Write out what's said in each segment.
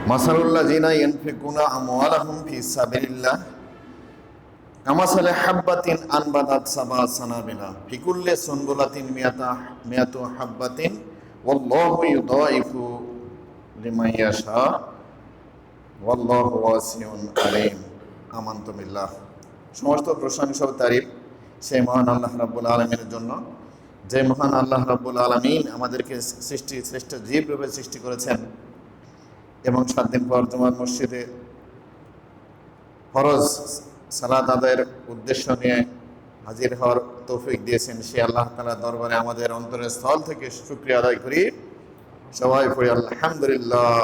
মাসালুল্লাযিনা ইয়ানফিকুনা আমওয়ালাহুম ফি সাবিলিল্লাহ কামাসালি হাব্বাতিন আনবাতাত সাবআ সানাবিলা ফি কুল্লি সুনবুলাতিন মিয়াতু হাব্বাতিন ওয়াল্লাহু ইউদাইফু লিমান ইয়াশা ওয়াল্লাহু ওয়াসিউন আলিম। আমানতু বিল্লাহ। সমস্ত প্রশংসা ও তারিফ সেই মহান আল্লাহ রাব্বুল আলামিনের জন্য, যে মহান আল্লাহ রাব্বুল আলামিন আমাদেরকে শ্রেষ্ঠ জীব রূপে সৃষ্টি করেছেন এবং 7 দিন পর জুমার মসজিদে ফরজ সালাত আদায়ের উদ্দেশ্য নিয়ে হাজির হওয়ার তৌফিক দিয়েছেন। সে আল্লাহ তাআলার দরবারে আমাদের অন্তরের স্থল থেকে শুকরিয়া আদায় করি। সবাই পড়ি আলহামদুলিল্লাহ।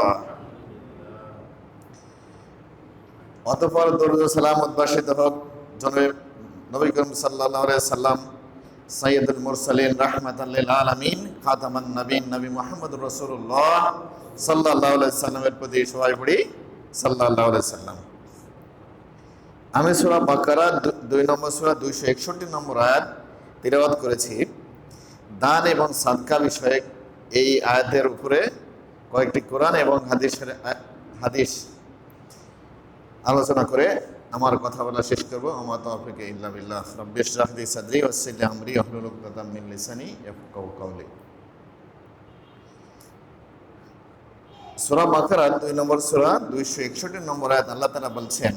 অতঃপর দরুদ ও সালাম উদ্ভাসিত হোক জনাবে নবী করিম সাল্লাল্লাহু আলাইহি সাল্লাম, সাইয়্যিদুল মুরসালিন, রাহমাতাল লিল আলামিন, খাতামান নবীন, নবী মুহাম্মদুর রাসূলুল্লাহ সাল্লাল্লাহু আলাইহি সাল্লামের প্রতি সবাই পড়ি সাল্লাল্লাহু আলাইহি সাল্লাম। আমি সূরা বাকারা 2 নম্বর সূরা 261 নম্বর আয়াত তিলাওয়াত করেছি। দান এবং সাদকা বিষয়ক এই আয়াতের উপরে কয়েকটি কোরআন এবং হাদিস আলোচনা করে আমার কথা বলা শেষ করব। আমা তাওফিক ইল্লা বিল্লাহ। রাব্বিশ রাহ লি সাদরি ওয়াসসির লি আমরি ওয়াহলুল উকদাতাম মিন লিসানি ইয়াফকাহু কাওলি। সূরা বাকারা 2 নম্বর সূরা 261 নম্বর আয়াত আল্লাহ তাআলা বলছেন,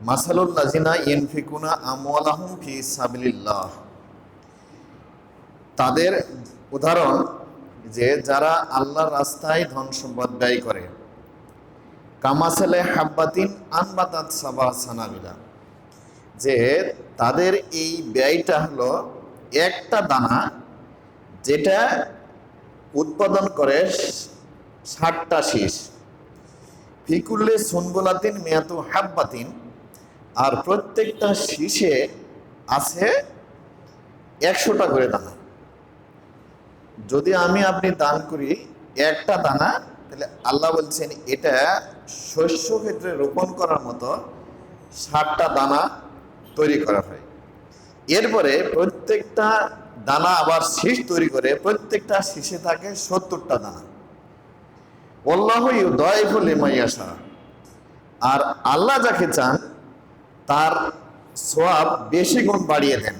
মাসালুল লাযিনা ইয়ানফিকুনা আমওয়ালাহুম ফি সাবিলিল্লাহ, তাদের উদাহরণ যে যারা আল্লাহর রাস্তায় ধন সম্পদ ব্যয় করে, কামাসালে হাব্বাতিন আনবাতাত সাবআ সানাবিলা, যে তাদের এই ব্যয়টা হলো একটা দানা যেটা উৎপাদন করে 60টা শীষ। ফি কুল্লি সুনবুলাতিন মিয়াতু হাব্বাতিন, আর প্রত্যেকটা শীষে আছে 100টা করে দানা। যদি আপনি দান করি একটা দানা, তাহলে আল্লাহ বলছেন এটা শস্য ক্ষেত্রে রোপণ করার মতো 60টা দানা তৈরি করা হয়। এরপরে প্রত্যেকটা দানা আবার শীষ তৈরি করে, প্রত্যেকটা শীষে থাকে 70টা দানা। আল্লাহু ইউদাইফু লিমান ইয়াশা, আর আল্লাহ যাকে চান তার সওয়াব বেশি গুণ বাড়িয়ে দেন।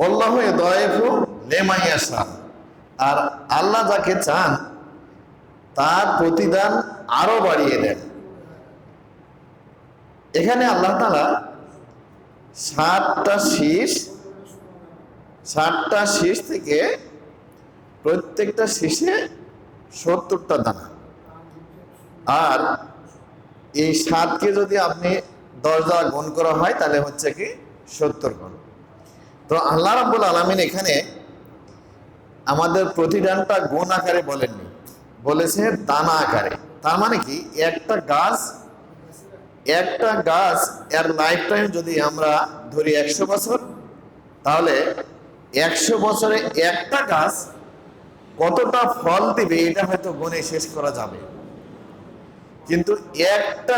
আল্লাহু ইউদাইফু লিমান ইয়াশা, আর আল্লাহ যাকে চান তার প্রতিদান আরো বাড়িয়ে দেন। এখানে আল্লাহ তাআলা 60টা শীষ থেকে প্রত্যেকটা শীষে 70টা দানা, আর এই 7কে যদি আপনি 10 দ্বারা গুণ করা হয় তাহলে হচ্ছে কি 70 গুণ। তো আল্লাহ রাব্বুল আলামিন এখানে আমাদের প্রতিদানটা গুণ আকারে বলেননি, বলেছে দানা আকারে। তার মানে কি একটা গাছ এর লাইফ টাইম যদি আমরা ধরি 100 বছর, তাহলে 100 বছরে একটা গাছ কতটা ফল দিবে এটা হয়তো গুণে শেষ করা যাবে, কিন্তু একটা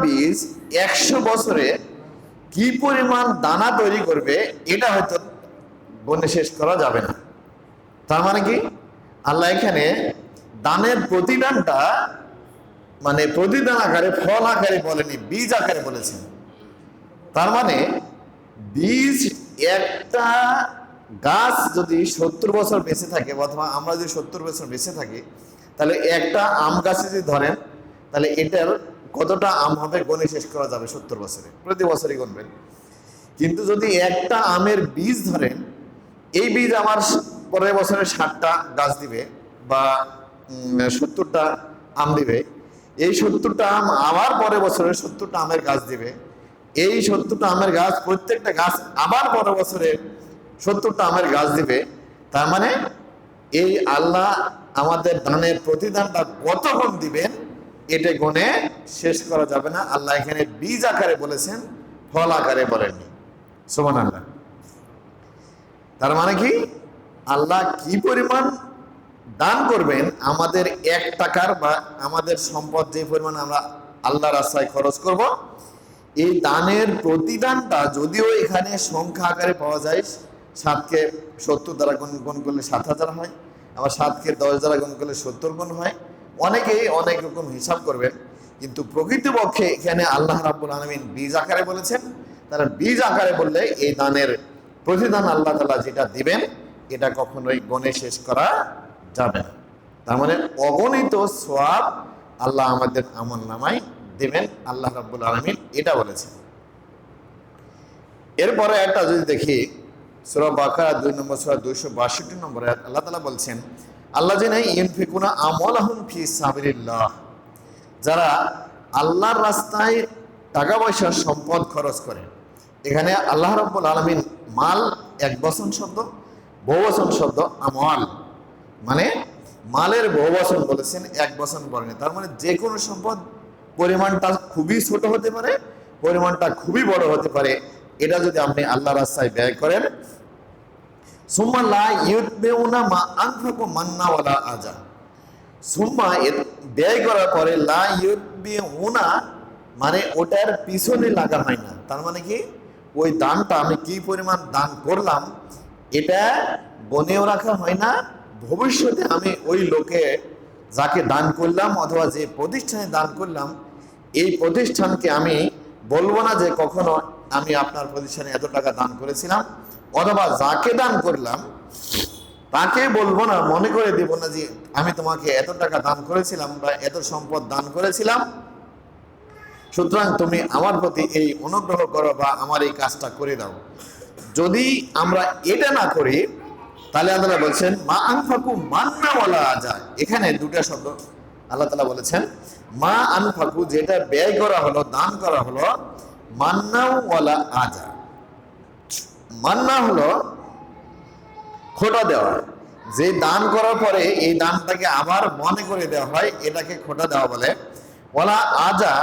বীজ 100 বছরে কি পরিমাণ দানা তৈরি করবে এটা হয়তো গুণে শেষ করা যাবে না। তার মানে কি আল্লাহ এখানে দানের প্রতিদানটা মানে প্রতিদান আকারে, ফল আকারে বলেনি, বীজ আকারে বলেছেন। তার মানে বীজ, একটা গাছ যদি 70 বছর বেঁচে থাকে, অথবা আমরা যদি 70 বছর বেঁচে থাকি, তাহলে একটা আম গাছে যদি ধরেন তাহলে এটার কতটা আম হবে গুণে শেষ করা যাবে 70 বছরে, প্রতি বছরই গুনবেন। কিন্তু যদি একটা আমের বীজ ধরেন, এই বীজ আমার পরের বছরে 60টা গাছ দিবে বা 70টা আম দিবে, এই 70টা আম আবার পরের বছরে 70টা আমের গাছ দিবে, এই 70টা আমের গাছ, প্রত্যেকটা গাছ আবার পরের বছরে 70টা আমের গাছ দিবে। তার মানে এই আল্লাহ আমাদের দানের প্রতিদানটা কত গুণ দিবেন এটা গুণে শেষ করা যাবে না। আল্লাহ এখানে বীজ আকারে বলেছেন, ফল আকারে বলেননি। সুবহানাল্লাহ। তার মানে কি আল্লাহ কি পরিমাণ দান করবেন, আমাদের 1 টাকার বা আমাদের সম্পদ যে পরিমাণ আমরা আল্লাহর রাস্তায় খরচ করব, এই দানের প্রতিদানটা যদিও এখানে সংখ্যা আকারে পাওয়া যায়, 7কে 70 দ্বারা গুণ করলে 7,000 হয়, আবার 7কে 10 দ্বারা গুণ করলে 70 গুণ হয়। অনেকেই অনেক রকম হিসাব করবেন, কিন্তু প্রকৃতপক্ষে এখানে আল্লাহ রাব্বুল আলামিন বীজ আকারে বলেছেন। তারা বীজ আকারে বললে এই দানের প্রতিদান আল্লাহ তাআলা যেটা দিবেন এটা কখনোই গণে শেষ করা যাবে না। তার মানে অগণিত সওয়াব আল্লাহ আমাদের আমল নামায় দেবেন, আল্লাহ রাব্বুল আলামিন এটা বলেছেন। এরপরে একটা যদি দেখি সূরা বাকারা 2 নম্বর সূরা 262 নম্বর আয়াত, আল্লাহ তাআলা বলছেন আল্লাযিনা ইউনফিকুনা আমওয়ালাহুম ফি সাবিলিল্লাহ, যারা আল্লাহর রাস্তায় টাকা পয়সা সম্পদ খরচ করে। এখানে আল্লাহ রাব্বুল আলামিন মাল এক বচন শব্দ, বহুবচন শব্দ আমওয়াল, মানে মালের বহুবচন বলেছেন, এক বচন বলেন। তার মানে যে কোনো সম্পদ পরিমাণটা খুবই ছোট হতে পারে, পরিমাণটা খুবই বড় হতে পারে। এটা যদি আপনি আল্লাহ রাস্তায় ব্যয় করেন, সুম্মা লা ইউতবিউনা মা আনফাকু মান্না ওয়ালা আজা, সুম্মা ব্যয় করার পরে লা ইউতবিউনা মানে ওটার পিছনে লাগা হয় না। তার মানে কি ওই দানটা আমি কি পরিমাণ দান করলাম এটা গনেও রাখা হয় না। ভবিষ্যতে আমি ওই লোকে যাকে দান করলাম অথবা যে প্রতিষ্ঠানে দান করলাম এই প্রতিষ্ঠানকে আমি বলবো না যে কখনো আমি আপনার প্রতিষ্ঠানে এত টাকা দান করেছিলাম, অথবা যাকে দান করলাম তাকে বলবো না, মনে করে দেব না যে আমি তোমাকে এত টাকা দান করেছিলাম বা এত সম্পদ দান করেছিলাম, সুতরাং তুমি আমার প্রতি এই অনুগ্রহ করো বা আমার এই কাজটা করে দাও। যদি আমরা এটা না করি তাহলে আল্লাহ বলছেন মা আনফাকু মান্না ওয়ালা আজা। এখানে দুটা শব্দ আল্লাহ তাআলা বলেছেন, মা আনফাকু যেটা ব্যয় করা হলো, দান করা হলো, মান্না ওয়ালা আজা। মান্না হলো খোটা দেওয়া, যে দান করার পরে এই দানটাকে আবার মনে করে দেওয়া হয়, এটাকে খোটা দেওয়া বলে। ওয়ালা আজা,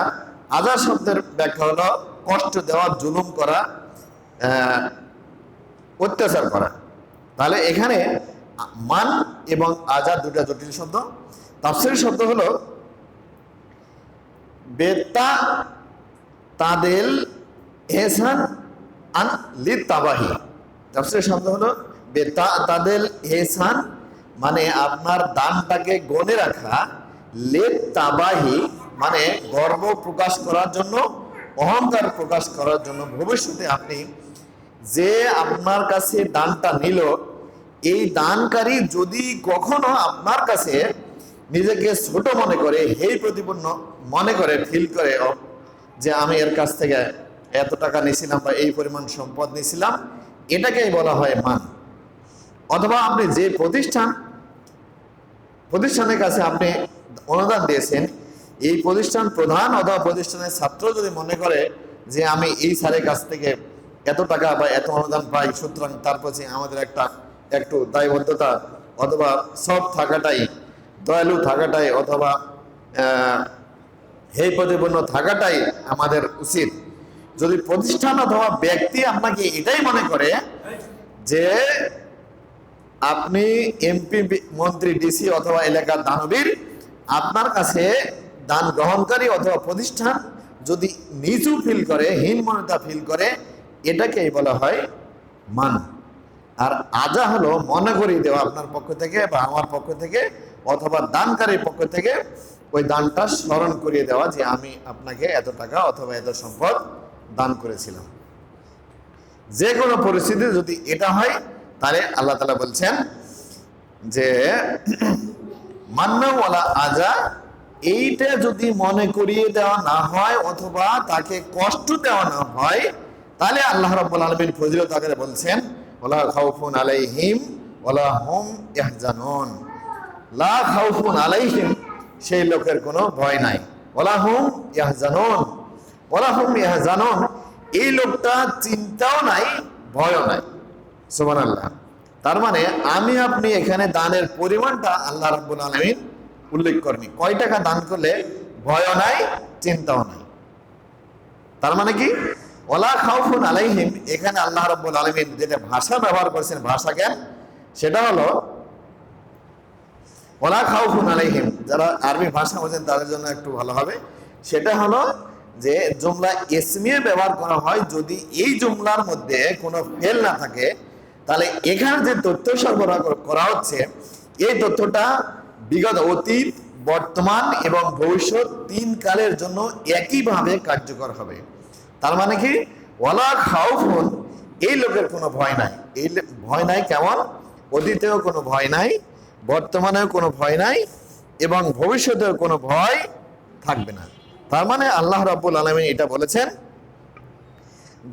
আজা শব্দের ব্যাখ্যা হলো কষ্ট দেওয়া, জুলুম করা, অত্যাচার করা। তাহলে এখানে মান এবং আজা দুটা জটিল শব্দ। তাফসীর শব্দ হলো বেতা তাদেল এহসান আন লিতাবাহি। তাফসীর শব্দ হলো বেতা তাদেল এহসান মানে আপনার দানটাকে গনে রাখা, লিতাবাহি মানে গর্ব প্রকাশ করার জন্য, অহংকার প্রকাশ করার জন্য। ভবিষ্যতে আপনি যে আপনার কাছে দানটা নিল, এই দানকারী যদি কখনো আপনার কাছে নিজেকে ছোট মনে করে, হেয় প্রতিপন্ন মনে করে, ফিল করে যে আমি এর কাছ থেকে এত টাকা নিয়েছিলাম বা এই পরিমাণ সম্পদ নিয়েছিলাম, এটাকেই বলা হয় মান। অথবা আপনি যে প্রতিষ্ঠানের কাছে আপনি অনুদান দিয়েছেন, এই প্রতিষ্ঠান প্রধান অথবা প্রতিষ্ঠানের ছাত্র যদি মনে করে যে আমি এই স্যারের কাছ থেকে এত টাকা বা এত অনুদান পাই, সুতরাং তার প্রতি আমাদের একটু দায়বদ্ধতা অথবা সৎ থাকাটাই, দয়ালু থাকাটাই অথবা হেয় প্রতিপন্ন থাকাটাই আমাদের উচিত। যদি প্রতিষ্ঠান অথবা ব্যক্তি আপনাকে এটাই মনে করে যে আপনি এমপি, মন্ত্রী, ডিসি অথবা এলাকার দানবীর, আপনার কাছে দান গ্রহণকারী অথবা প্রতিষ্ঠান যদি নিচু ফিল করে, হীনমন্যতা ফিল করে, এটাকেই বলা হয় মান। আর আজা হলো মনে করিয়ে দেওয়া আপনার পক্ষ থেকে বা আমার পক্ষ থেকে অথবা দানকারীর পক্ষ থেকে ওই দানটা স্মরণ করিয়ে দেওয়া যে আমি আপনাকে এত টাকা অথবা এত সম্পদ দান করেছিলাম। যে কোনো পরিস্থিতি যদি এটা হয় তাহলে আল্লাহ তাআলা বলছেন যে মান্না ওয়ালা আজা, এইটা যদি মনে করিয়ে দেওয়া না হয় অথবা তাকে কষ্ট দেওয়া না হয়, তাহলে আল্লাহ রাব্বুল আলামিন ফজিলত আকারে বলছেন ওয়ালা খাউফুন আলাইহিম ওয়ালা হুম ইয়াহজানুন। লা খাউফুন আলাইহিম, সেই লোকের কোনো ভয় নাই। ওয়ালা হুম ইয়াহজানুন, ওয়ালা হুম ইয়াহজানুন, এই লোকটা চিন্তাও নাই, ভয়ও নাই। সুবহানাল্লাহ। তার মানে আমি আপনি এখানে দানের পরিমাণটা আল্লাহ রাব্বুল আলামিন উল্লেখ করেনি। কয় টাকা দান করলে ভয়ও নাই, চিন্তাও নাই। তার মানে কি ওয়ালা খাউফুন আলাইহিম, এখানে আল্লাহ রাব্বুল আলামিন যেটা ভাষা ব্যবহার করেছেন, ভাষা জ্ঞান, সেটা হলো ওয়ালা খাউফুন আলাইহিম। যারা আরবি ভাষা বোঝেন তাদের জন্য একটু ভালো হবে। সেটা হলো যে জুমলা ইসমিয়ে ব্যবহার করা হয় যদি এই জুমলার মধ্যে কোনো ফেল না থাকে, তাহলে এখানে যে তথ্য সরবরাহ করা হচ্ছে এই তথ্যটা বিগত, অতীত, বর্তমান এবং ভবিষ্যৎ 3 কালের জন্য একইভাবে কার্যকর হবে। তার মানে কি, ওয়ালা খাউফুন, এই লোকের কোনো ভয় নাই। এই ভয় নাই কেমন? অতীতেও কোনো ভয় নাই, বর্তমানেও কোনো ভয় নাই এবং ভবিষ্যতেও কোনো ভয় থাকবে না। তার মানে আল্লাহ রাব্বুল আলামিন এটা বলেছেন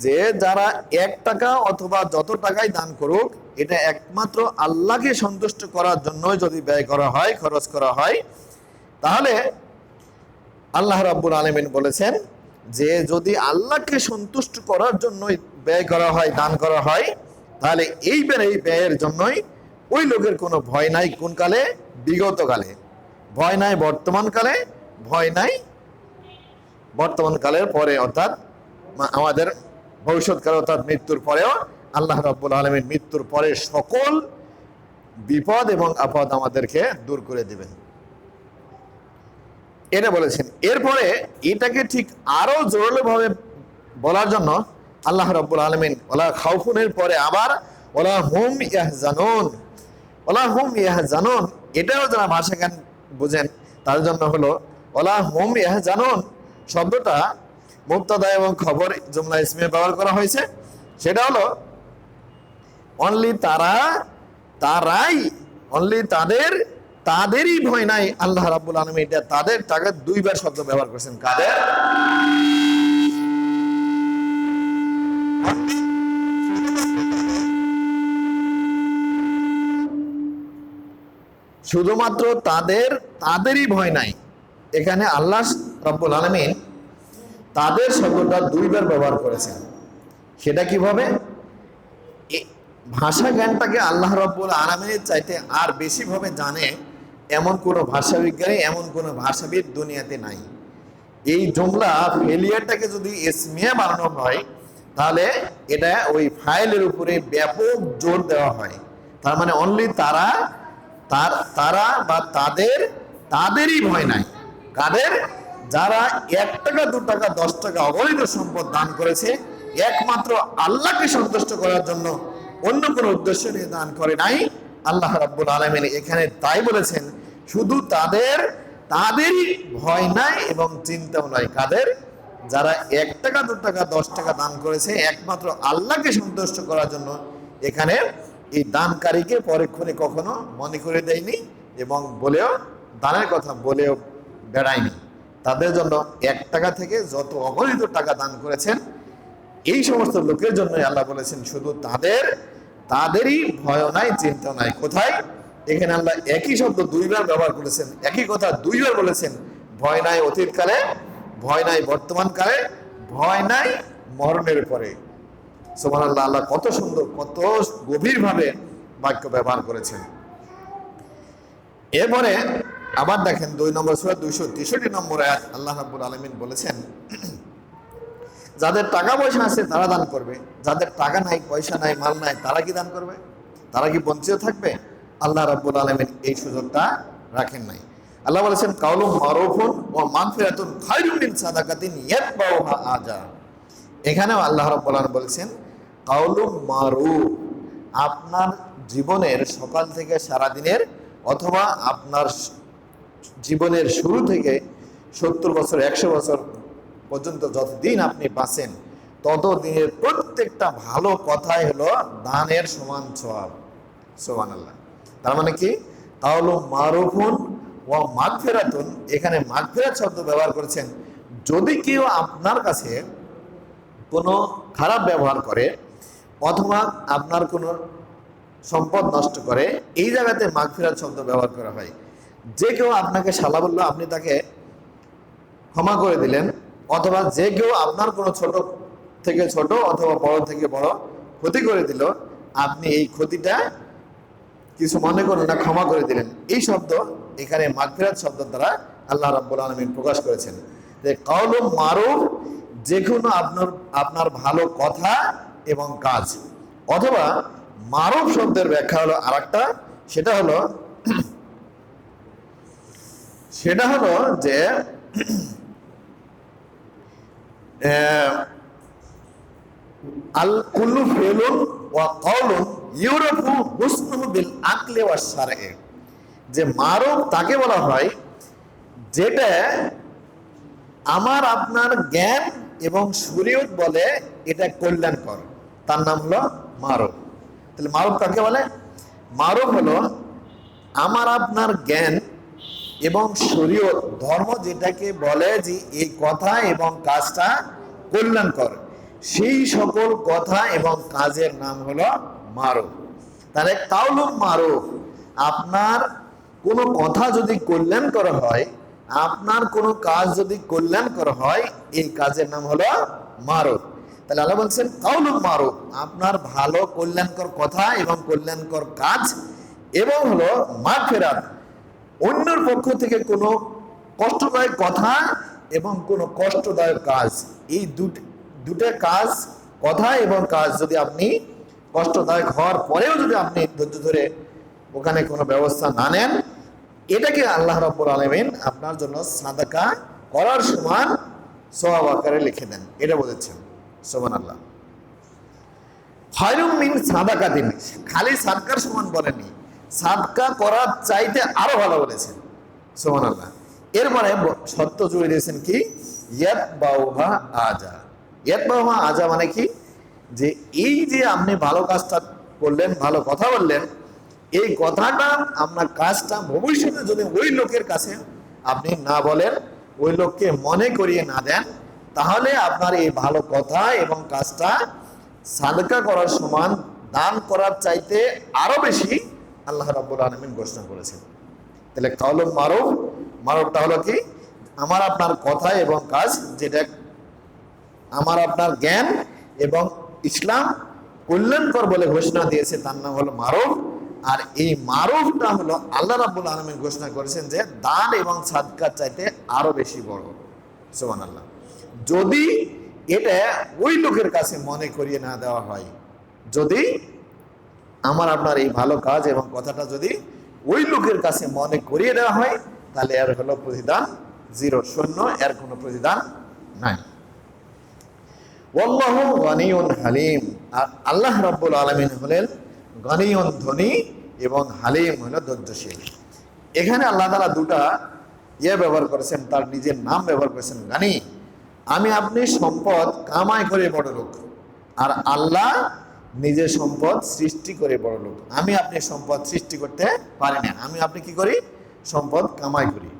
যে যারা 1 টাকা অথবা যত টাকাই দান করুক, এটা একমাত্র আল্লাহকে সন্তুষ্ট করার জন্য যদি ব্যয় করা হয়, খরচ করা হয়, তাহলে আল্লাহ রাব্বুল আলামিন বলেছেন যে যদি আল্লাহকে সন্তুষ্ট করার জন্য ব্যয় করা হয়, দান করা হয়, তাহলে এই ব্যয়ের জন্যই ওই লোকের কোনো ভয় নাই। কোন কালে? বিগত কালে। ভয় নাই বর্তমান কালে, ভয় নাই বর্তমান কালের পরে, অর্থাৎ আমাদের ভবিষ্যৎকালে, অর্থাৎ মৃত্যুর পরেও আল্লাহ রাব্বুল আলামিন মৃত্যুর পরে সকল বিপদ এবং আপদ আমাদেরকে দূর করে দিবেন, এটা বলেছেন। এরপরে এটাকে ঠিক আরো জোরালোভাবে বলার জন্য আল্লাহ রাব্বুল আলামিন ওয়ালা খাউফুনের পরে আবার ওয়ালা হুম ইয়াহজানুন, ওয়ালা হুম ইয়াহজানুন, এটাও যারা ভাষা জ্ঞান বুঝেন তার জন্য হলো ওয়ালা হুম ইয়াহজানুন শব্দটা মুবতাদা এবং খবর জুমলা ইসমিয়ে ব্যবহার করা হয়েছে। সেটা হলো অনলি তারাই, অনলি তাদেরই ভয় নাই। আল্লাহ রাব্বুল আলামিন এটা তাদের টাকা 2 বার শব্দ ব্যবহার করেছেন। কাদের? শুধুমাত্র তাদেরই ভয় নাই। এখানে আল্লাহ রাব্বুল আলামিন তাদের শব্দটা 2 বার ব্যবহার করেছেন। সেটা কিভাবে? ভাষা জ্ঞানটাকে আল্লাহ রাব্বুল আলামিনের চাইতে আর বেশিভাবে জানে এমন কোনো ভাষাবিজ্ঞানী, এমন কোনো ভাষাবিদ দুনিয়াতে নাই। এই জুমলা ফেলিয়ারটাকে যদি ইসমিয়া বানানো হয়, তাহলে এটা ওই ফাইলের উপরে ব্যাপক জোর দেওয়া হয়। তার মানে অনলি তারা বা তাদেরই ভয় নাই। কাদের? যারা 1 টাকা, 2 টাকা, 10 টাকা অবৈধ সম্পদ দান করেছে, একমাত্র আল্লাহকে সন্তুষ্ট করার জন্য, অন্য কোনো উদ্দেশ্য নিয়ে দান করে নাই। আল্লাহ রাব্বুল আলামিন এখানে তাই বলেছেন, শুধু তাদেরই ভয় নাই এবং চিন্তাও নাই। কাদের? যারা 1 টাকা, 2 টাকা, 10 টাকা দান করেছে একমাত্র আল্লাহকে সন্তুষ্ট করার জন্য, এখানে এই দানকারীকে পরক্ষণে কখনো মনে করে দেয়নি এবং দানের কথা বলেও বেড়ায়নি। তাদের জন্য 1 টাকা থেকে যত অগণিত টাকা দান করেছেন, এই সমস্ত লোকের জন্য আল্লাহ বলেছেন শুধু তাদেরই ভয় নাই, চিন্তা নাই। কোথায়? এখানে আল্লাহ একই শব্দ 2 বার ব্যবহার করেছেন, একই কথা 2 বার বলেছেন। ভয় নাই অতীতকালে, ভয় নাই বর্তমান কালে, ভয় নাই মরণের পরে। সুবহানাল্লাহ, আল্লাহ কত সুন্দর, কত গভীরভাবে বাক্য ব্যবহার করেছেন। এরপরে আবার দেখেন 2 নম্বর সূরা 263 নম্বর আয়াত, আল্লাহ রাব্বুল আলামিন বলেছেন যাদের টাকা পয়সা আছে তারা দান করবে, যাদের টাকা নাই, পয়সা নাই, মাল নাই, তারা কি দান করবে? তারা কি বঞ্চিত থাকবে? আল্লাহ রাব্বুল আলামিন এই সুযোগটা রাখেন নাই। আল্লাহ বলেছেন কাউলুম মারুফুন ওয়া মাগফিরাতুন খায়রুম মিন সাদাকাতিন ইয়াতবাউহা আজা। এখানেও আল্লাহ রাব্বুল আলামিন বলেছেন কাউলুম মারুফ, আপনার জীবনের সকাল থেকে সারা দিনের, অথবা আপনার জীবনের শুরু থেকে 70 বছর, 100 বছর পর্যন্ত যতদিন আপনি বাঁচেন, ততদিনের প্রত্যেকটা ভালো কথাই হলো দানের সমান সওয়াব। সুবহানাল্লাহ। তার মানে কি? কাউলুম মারুফুন ওয়া মাগফিরাতুন, এখানে মাগফিরাত শব্দ ব্যবহার করেছেন। যদি কেউ আপনার কাছে কোনো খারাপ ব্যবহার করে অথবা আপনার কোনো সম্পদ নষ্ট করে, এই জায়গাতে মাগফিরাত শব্দ ব্যবহার করা হয়। যে কেউ আপনাকে শালা বললো, আপনি তাকে ক্ষমা করে দিলেন, অথবা যে কেউ আপনার কোনো ছোট থেকে ছোট অথবা বড় থেকে বড় ক্ষতি করে দিল, আপনি এই ক্ষতিটা কিছু মনে করুন না, ক্ষমা করে দিলেন। এই শব্দ এখানে মাগফিরাত শব্দ দ্বারা আল্লাহ রাব্বুল আলামিন প্রকাশ করেছেন যে কাউলুম মারুফ, যে কোনো আপনার ভালো কথা এবং কাজ। অথবা মারুফ শব্দের ব্যাখ্যা হলো আরেকটা, সেটা হলো যে আল কুল্লু ফিলুন ওয়া কাউলুন ইউরাফু হুসনুহু বিল আকলি ওয়াস শারঈ। যে মারুফ তাকে বলা হয় যেটা আমার আপনার জ্ঞান এবং শরীয়ত বলে এটা কল্যাণকর, তার নাম হলো মারুফ। তাহলে মারুফ কাকে বলে? মারুফ হলো আমার আপনার জ্ঞান এবং শরীয়ত ধর্ম যেটাকে বলে যে এই কথা এবং কাজটা কল্যাণকর, সেই সকল কথা এবং কাজের নাম হলো মারুফ। তাহলে কাউলুম মারুফ, আপনার কোনো কথা যদি কল্যাণকর হয়, আপনার কোনো কাজ যদি কল্যাণকর হয়, এই কাজের নাম হলো মারুফ। তাহলে আল্লাহ বলছেন কাউলুম মারুফ, আপনার ভালো কল্যাণকর কথা এবং কল্যাণকর কাজ, এবং হলো মাগফিরাত, অন্যের পক্ষ থেকে কোনো কষ্টদায়ক কথা এবং কোনো কষ্টদায়ক কাজ, এই দুটো কাজ, কথা এবং কাজ যদি আপনি কষ্টদায়ক হওয়ার পরেও যদি আপনি ধৈর্য ধরে ওখানে কোনো ব্যবস্থা না নেন, এটাকে আল্লাহ রাব্বুল আলামিন আপনার জন্য সাদাকা করার সমান সওয়াব আকারে লিখে দেন, এটা বলেছেন। সুবহানাল্লাহ। খায়রুম মিন সাদাকাতিন, খালি সাদকার সমান বলেনি, সাদকা করার চাইতে আরো ভালো বলেছেন। সুবহানাল্লাহ। এরপরে শর্ত জুড়ে দিয়েছেন কি, ইয়াতবাউহা আজা। ইয়াতবাউহা আজা মানে কি, যে এই যে আপনি ভালো কাজটা করলেন, ভালো কথা বললেন, এই কথাটা আপনার কাজটা ভবিষ্যতে যদি ওই লোকের কাছে আপনি না বলেন, ওই লোককে মনে করিয়ে না দেন, তাহলে আপনার এই ভালো কথা এবং কাজটা সাদকা করার সমান, দান করার চাইতে আরো বেশি আল্লাহ রাব্বুল আলামিন ঘোষণা করেছেন। তাহলে কাউলুম মারুফ, মারুফটা হলো কি, আমার আপনার কথা এবং কাজ যেটা আমার আপনার জ্ঞান এবং ইসলাম কল্যাণকর বলে ঘোষণা দিয়েছে, তার নাম হলো মারুফ। আর এই মারুফটা হলো আল্লাহ রাব্বুল আলামিন ঘোষণা করেছেন যে দান এবং সাদকার চাইতে আরো বেশি বড়। সুবহানাল্লাহ। যদি এটা ওই লোকের কাছে মনে করিয়ে না দেওয়া হয়, যদি আমার আপনার এই ভালো কাজ এবং কথাটা যদি ওই লোকের কাছে মনে করিয়ে দেওয়া হয়, তাহলে এর হলো প্রতিদান জিরো, শূন্য, এর কোনো প্রতিদান নাই। ওয়াল্লাহু গনিয়ুন হালিম, আর আল্লাহ রাব্বুল আলামিন হলেন গনিয়ুন, ধনী, এবং হালিম হলো ধৈর্যশীল। এখানে আল্লাহ তাআলা দুটা ব্যবহার করেছেন, তার নিজের নাম ব্যবহার করেছেন গানি। আমি আপনি সম্পদ কামাই করে বড় লোক, আর আল্লাহ নিজের সম্পদ সৃষ্টি করে বড় লোক। আমি আপনি সম্পদ সৃষ্টি করতে পারি না, আমি আপনি কি করি, সম্পদ কামাই করি।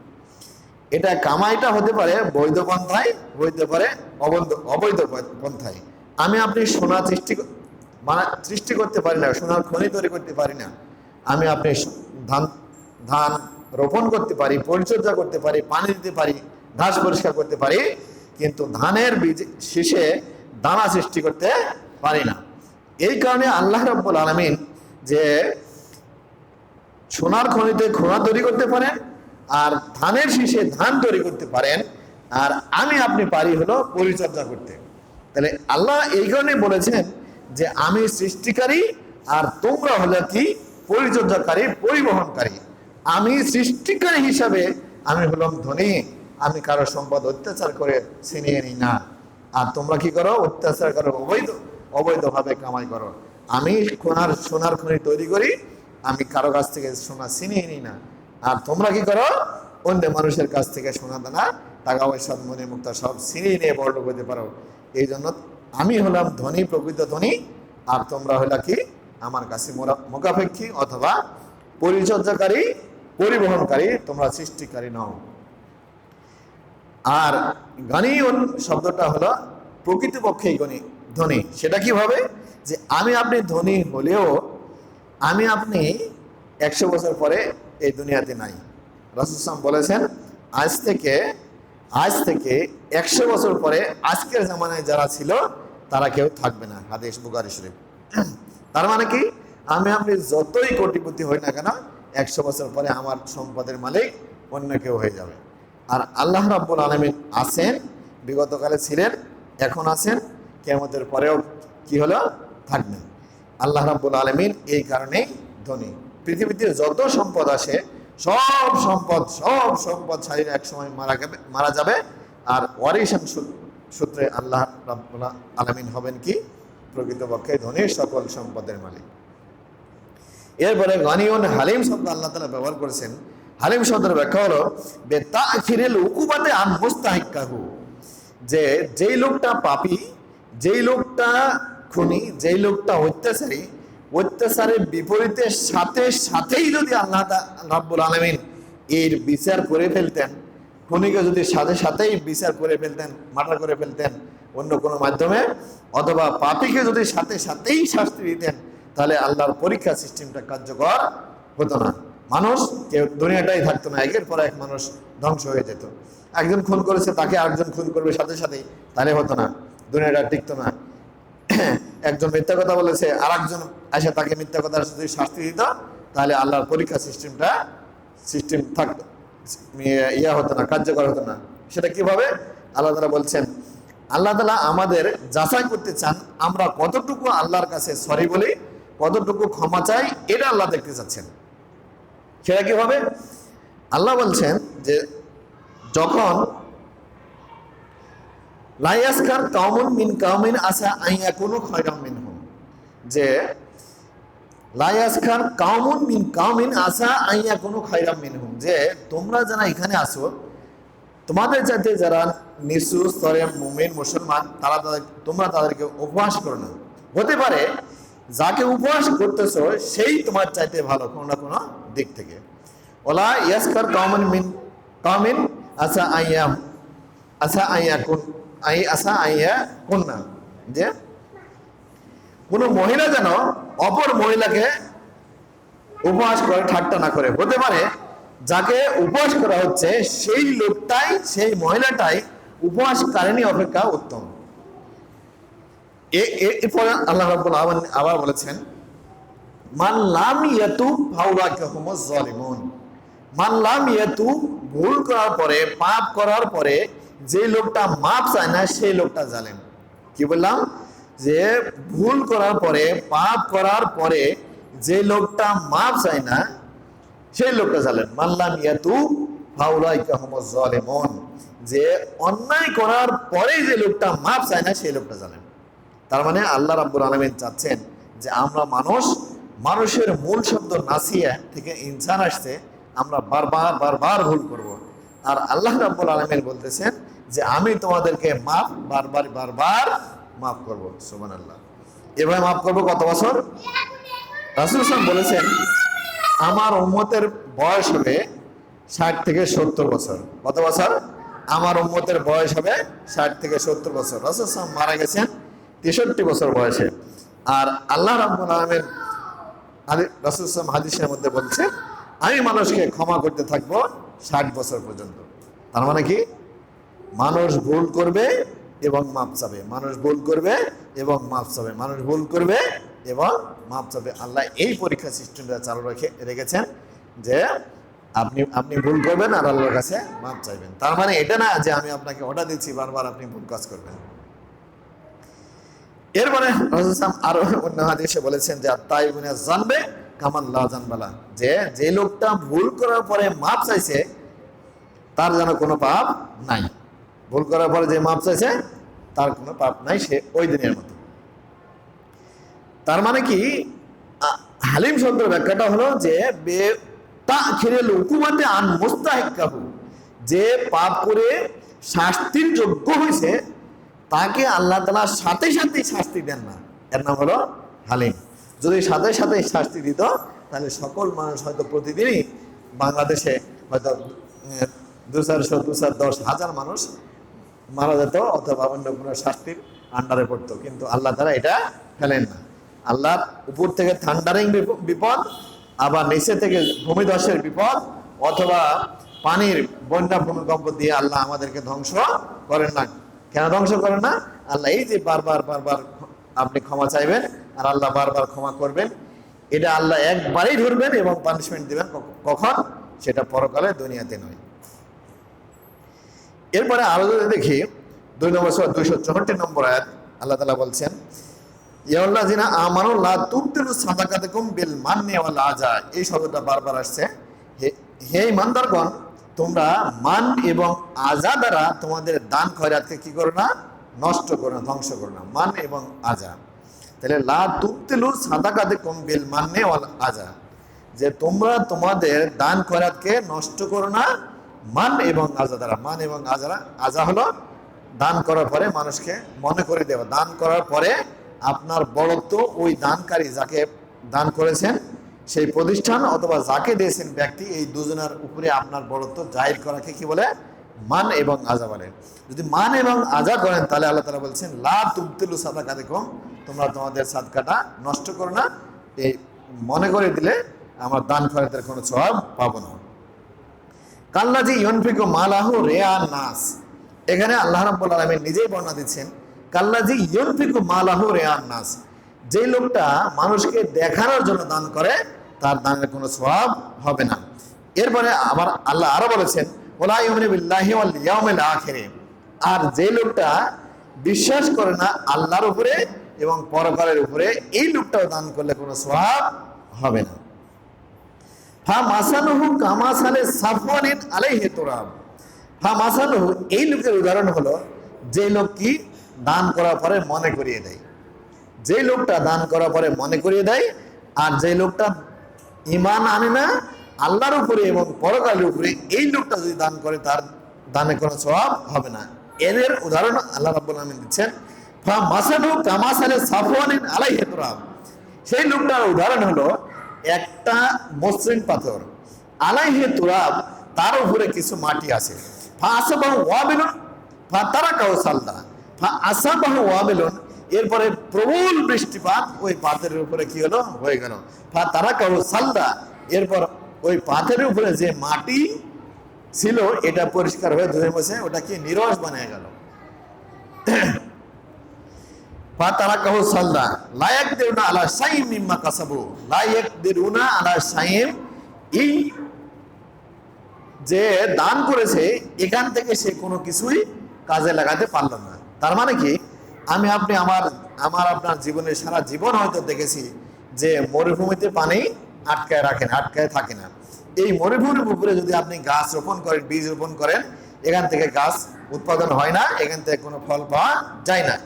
এটা কামাইটা হতে পারে বৈধ পন্থায়, হইতে পারে অবৈধ পন্থায়। আমি আপনি সোনা সৃষ্টি করতে পারি না, সোনার খনি তৈরি করতে পারি না। আমি আপনি ধান রোপণ করতে পারি, পরিচর্যা করতে পারি, পানি দিতে পারি, ঘাস পরিষ্কার করতে পারি, কিন্তু ধানের বীজ শীষে দানা সৃষ্টি করতে পারি না। এই কারণে আল্লাহ রাব্বুল আলামিন যে সোনার খনিতে সোনা তৈরি করতে পারেন, আর ধানের শীষে ধান তৈরি করতে পারেন, আর আমি আপনি পারি হলো পরিচর্যা করতে। তাহলে আল্লাহ এই কারণে বলেছেন যে আমি সৃষ্টিকারী, আর তোমরা হলো কি পরিচর্যাকারী, পরিবহনকারী। আমি সৃষ্টিকারী হিসাবে আমি হলাম ধনী, আমি কারো সম্পদ অত্যাচার করে ছিনিয়ে নিই না, আর তোমরা কি করো, অত্যাচার করো, অবৈধভাবে কামাই করো। আমি সোনার খনি তৈরি করি, আমি কারো কাছ থেকে সোনা ছিনিয়ে নিই না, আর তোমরা কি করো, অন্য মানুষের কাছ থেকে সোনা দানা, টাকা পয়সা, মনে মুক্তা সব ছিনিয়ে নিয়ে বড়লোক হতে পারো। এই জন্য আমি হলাম ধনী, প্রকৃত ধনী, আর তোমরা হলো কি আমার কাছে মোকাপেক্ষী অথবা পরিচর্যাকারী, পরিবহনকারী, তোমরা সৃষ্টিকারী নও। আর গনিয়ুন শব্দটা হলো প্রকৃতপক্ষেই ধনী। সেটা কিভাবে, যে আমি আপনি ধনী হলেও আমি আপনি 100 বছর পরে এই দুনিয়াতে নাই। রাসূল সাল্লাল্লাহু আলাইহি ওয়াসাল্লাম বলেছেন আজ থেকে 100 বছর পরে আজকের জামানায় যারা ছিল তারা কেউ থাকবে না। হাদিস বুখারী শরীফ। তার মানে কি, আমি আপনি যতই কোটিপতি হই না কেন, 100 বছর পরে আমার সম্পদের মালিক অন্য কেউ হয়ে যাবে। আর আল্লাহ রাব্বুল আলামিন আছেন, বিগতকালে ছিলেন, এখন আছেন, কিয়ামতের পরেও কি হলো, থাকবেন। আল্লাহ রাব্বুল আলামিন এই কারণেই ধনী। পৃথিবীতে যত সম্পদ আসে সব সম্পদ ছাড়িয়ে এক সময় মারা যাবে, আর ওয়ারিসান সূত্রে আল্লাহ রাব্বুল আলামিন হবেন কি প্রকৃতপক্ষে ধনী, সকল সম্পদের মালিক। এরপরে গনিউন হালিম শব্দ আল্লাহ তাআলা ব্যবহার করেছেন। হালিম শব্দের ব্যাখ্যা হলো বেতাখিরিল উকুবাতে আন মুস্তাহিক্কাহু, যে যেই লোকটা পাপী, যেই লোকটা খুনি, যেই লোকটা অত্যাচারী, অত্যাচারের বিপরীতে সাথে সাথেই যদি আল্লাহ রাব্বুল আলামিন এর বিচার করে ফেলতেন, খুনিকে যদি সাথে সাথেই বিচার করে ফেলতেন, মার্ডার করে ফেলতেন অন্য কোনো মাধ্যমে, অথবা পাপীকে যদি সাথে সাথেই শাস্তি দিতেন, তাহলে আল্লাহর পরীক্ষা সিস্টেমটা কার্যকর হতো না। মানুষ কেউ দুনিয়াটাই থাকতো না, একের পর এক মানুষ ধ্বংস হয়ে যেত। একজন খুন করেছে, তাকে আরেকজন খুন করবে সাথে সাথেই, তাহলে হতো না, দুনিয়াটা টিকতো না। একজন মিথ্যা কথা বলেছে, আর একজন এসে তাকে মিথ্যা কথার যদি শাস্তি দিত, তাহলে আল্লাহর পরীক্ষা সিস্টেম থাকতো, হতো না, কার্যকর হতো না। সেটা কিভাবে? আল্লাহ তাআলা বলছেন, আল্লাহ তাআলা আমাদের যাচাই করতে চান আমরা কতটুকু আল্লাহর কাছে সরি বলি, কতটুকু ক্ষমা চাই, এটা আল্লাহ দেখতে চাচ্ছেন। সেটা কিভাবে? আল্লাহ বলছেন যে যখন লায়াসকার কাউমুন মিন কাউমিন আসা আইয়া কোনো খায়রাম মিনহুম, যে লায়াসকার কাউমুন মিন কাউমিন আসা আইয়া কোনো খায়রাম মিনহুম, যে তোমরা যারা এখানে আসো, তোমাদের যাতে যারা নিচু স্তরের মুমিন মুসলমান, তোমরা তাদেরকে উপহাস করো না। হতে পারে যাকে উপহাস করতেছো সেই তোমার চাইতে ভালো কোনো না কোনো দিক থেকে। ওলা ইয়াসকার কাউমুন মিন কাউমিন আসা আইয়া কন্যা, যে কোনো মহিলা যেন অপর মহিলাকে উপহাস করে, ঠাট্টা না করে। হতে পারে যাকে উপহাস করা হচ্ছে সেই লোকটাই, সেই মহিলাটাই উপহাসকারিণী অপেক্ষা উত্তম। এরপরে আল্লাহ রাব্বুল আলামিন আবার বলেছেন, মান লাম ইয়াতুব ফাউলাকা হুমুজ জালিমুন, মান লাম ইয়াতুব, ভুল করার পরে, পাপ করার পরে যে লোকটা মাপ চায় না সেই লোকটা জালেম। কি বললাম? যে ভুল করার পরে, পাপ করার পরে যে লোকটা মাপ চায় না সেই লোকটা জালেম। মান লাম ইয়াতুব ফাউলাকা হুমুজ জালিমুন, যে অন্যায় করার পরে যে লোকটা মাপ চায় না সেই লোকটা জালেম। তার মানে আল্লাহ রাব্বুল আলামিন চাচ্ছেন যে আমরা মানুষের মূল শব্দ নাসিয়া থেকে ইনসান আসছে, আমরা বারবার ভুল করব। আর আল্লাহ রাব্বুল আলামিন বলতেছেন যে আমি তোমাদেরকে বারবার মাফ করব। সুবহানাল্লাহ। এভাবে মাফ করব কত বছর? রাসূল সাল্লাল্লাহু বলেছেন আমার উম্মতের বয়স হবে 60 থেকে 70 বছর। কত বছর? আমার উম্মতের বয়স হবে 60 থেকে 70 বছর। রাসূল সাল্লাল্লাহু মারা গেছেন 63 বছর বয়সে। আর আল্লাহ রাব্বুল আলামিন রাসূল সাল্লাল্লাহু হাদিসের মধ্যে বলছেন আমি মানুষকে ক্ষমা করতে থাকবো 60 বছর পর্যন্ত। তার মানে কি? মানুষ ভুল করবে এবং মাপ চাবে, মানুষ ভুল করবে এবং মাপ চাবে, মানুষ ভুল করবে এবং মাপ চাবে। আল্লাহ এই পরীক্ষা সিস্টেমটা চালু রেখেছেন যে আপনি ভুল করবেন আর আল্লাহর কাছে মাপ চাইবেন। তার মানে এটা না যে আমি আপনাকে অর্ডার দিচ্ছি বারবার আপনি ভুল কাজ করবেন। এরপরে রাসূল সাল্লাল্লাহু আরো অন্য হাদিসে বলেছেন যে আত-তাইবুনা জানবে কামান লা জানবালা, যে লোকটা ভুল করার পরে মাপ চাইছে তার যেন কোনো পাপ নাই। ভুল করার পরে যে মাপ চাইছে তার কোনো পাপ নাই, সে ওই দিনের মতো। তার মানে কি? হালিম শব্দের ব্যাখ্যাটা হলো যে তাখিরিল উকুবাতে আন মুস্তাহিক্কাহু, যে পাপ করে শাস্তির যোগ্য হয়েছে তাকে আল্লাহ তাআলা সাথে সাথেই শাস্তি দেন না, এর নাম হলো হালিম। যদি সাথে সাথে শাস্তি দিত তাহলে সকল মানুষ হয়তো প্রতিদিনই বাংলাদেশে হয়তো 200-10,000 মানুষ মারা যেত অথবা অন্য কোনো শাস্তির আন্ডারে পড়তো। কিন্তু আল্লাহ তাআলা এটা ফেলেন না। আল্লাহ উপর থেকে থান্ডারিং বিপদ, আবার নিচে থেকে ভূমিধসের বিপদ, অথবা পানির বন্যা ভূমিকম্প দিয়ে আল্লাহ আমাদেরকে ধ্বংস করেন না। কেন ধ্বংস করেন না? আল্লাহ এই যে বারবার আপনি ক্ষমা চাইবেন আর আল্লাহ বারবার ক্ষমা করবেন, এটা আল্লাহ একবারেই ধরবেন এবং পানিশমেন্ট দিবেন। কখন? সেটা পরকালে, দুনিয়াতে নয়। এরপরে আরো যদি দেখি 2 নম্বর সূরা 264 নম্বর আয়াত, আল্লাহ তাআলা বলছেন ইয়াল্লাযিনা আমানু লা তুবতিলু সাদাকাতুকুম বিল মান্নি ওয়াল আযা। এই শব্দটা বারবার আসছে। হে ঈমানদারগণ, তোমরা মান এবং আযা দ্বারা তোমাদের দান খয়রাতকে কি করো না? নষ্ট করো না, ধ্বংস করো না। মান এবং আযা, তাহলে লা তুবতিলু সাদাকাতুকুম বিল মান্নি ওয়াল আযা, যে তোমরা তোমাদের দান খয়রাতকে নষ্ট করো না মান এবং আজা দ্বারা। মান এবং আজা হলো দান করার পরে মানুষকে মনে করে দেওয়া। দান করার পরে আপনার বড়ত্ব ওই দানকারী, যাকে দান করেছেন সেই প্রতিষ্ঠান অথবা যাকে দিয়েছেন ব্যক্তি, এই দুজনের উপরে আপনার বড়ত্ব জাহির করাকে কি বলে? মান এবং আজা বলে। যদি মান এবং আজা করেন তাহলে আল্লাহ তাআলা বলছেন লা তুবতিলু সাদাকাতিকুম, তোমরা তোমাদের সাদকাটা নষ্ট করো না। এই মনে করে দিলে আমার দান খয়রাতের কোনো সওয়াব পাবো না। কাল্লাজি ইউনফিকু মালাহু রিয়ান নাস, এখানে আল্লাহ রাব্বুল আলামিন নিজেই বর্ণনা দিচ্ছেন কাল্লাজি ইউনফিকু মালাহু রিয়ান নাস, যে লোকটা মানুষকে দেখানোর জন্য দান করে তার দানের কোনো সওয়াব হবে না। এরপরে আবার আল্লাহ আরো বলেছেন ওয়ালা ইউমিনু বিল্লাহি ওয়াল ইয়াউমিল আখির, আর যে লোকটা বিশ্বাস করে না আল্লাহর উপরে এবং পরকালের উপরে, এই লোকটাও দান করলে কোনো সওয়াব হবে না। ফা মাসানুহু কামাসালে সাফওয়ানিন আলাইহি তুরাব, ফা মাসানুহু এই লোকের উদাহরণ হলো যে লোক কি দান করার পরে মনে করিয়ে দেয়। যে লোকটা দান করার পরে মনে করিয়ে দেয়, আর যে লোকটা ঈমান আনে না আল্লাহর উপরে এবং পরকালের উপরে, এই লোকটা যদি দান করে তার দানে কোনো সওয়াব হবে না। এদের উদাহরণ আল্লাহ রাব্বুল আলামিন দিচ্ছেন ফা মাসানুহু কামাসালে সাফওয়ানিন আলাইহি তুরাব, সেই লোকটার উদাহরণ হলো একটা মসৃণ পাথর, আলাইহি তুরাব, তার উপরে কিছু মাটি আছে। ফা আসাবাহু ওয়াবিলুন ফা তারাকাহু সালদা, ফা আসাবাহু ওয়াবিলুন, এরপরে প্রবল বৃষ্টিপাত ওই পাথরের উপরে কি হলো? হয়ে গেল। ফা তারাকাহু সালদা, এরপর ওই পাথরের উপরে যে মাটি ছিল এটা পরিষ্কার হয়ে ধুয়ে মুছে ওটা কি নিরস বানিয়ে গেল। ফা তারাকাহু সালদা লা ইয়াকদিরুনা আলা শাইইন মিম্মা কাসাবু, লা ইয়াকদিরুনা আলা শাইইন, এই যে দান করেছে এখান থেকে সে কোনো কিছুই কাজে লাগাতে পারল না। তার মানে কি, আমি আপনি আপনার জীবনে সারা জীবন হয়তো দেখেছি যে মরুভূমিতে পানি আটকায় রাখেন, আটকায় থাকে না। এই মরুভূমির উপরে যদি আপনি গাছ রোপণ করেন, বীজ রোপণ করেন, এখান থেকে গাছ উৎপাদন হয় না, এখান থেকে কোনো ফল পাওয়া যায় না।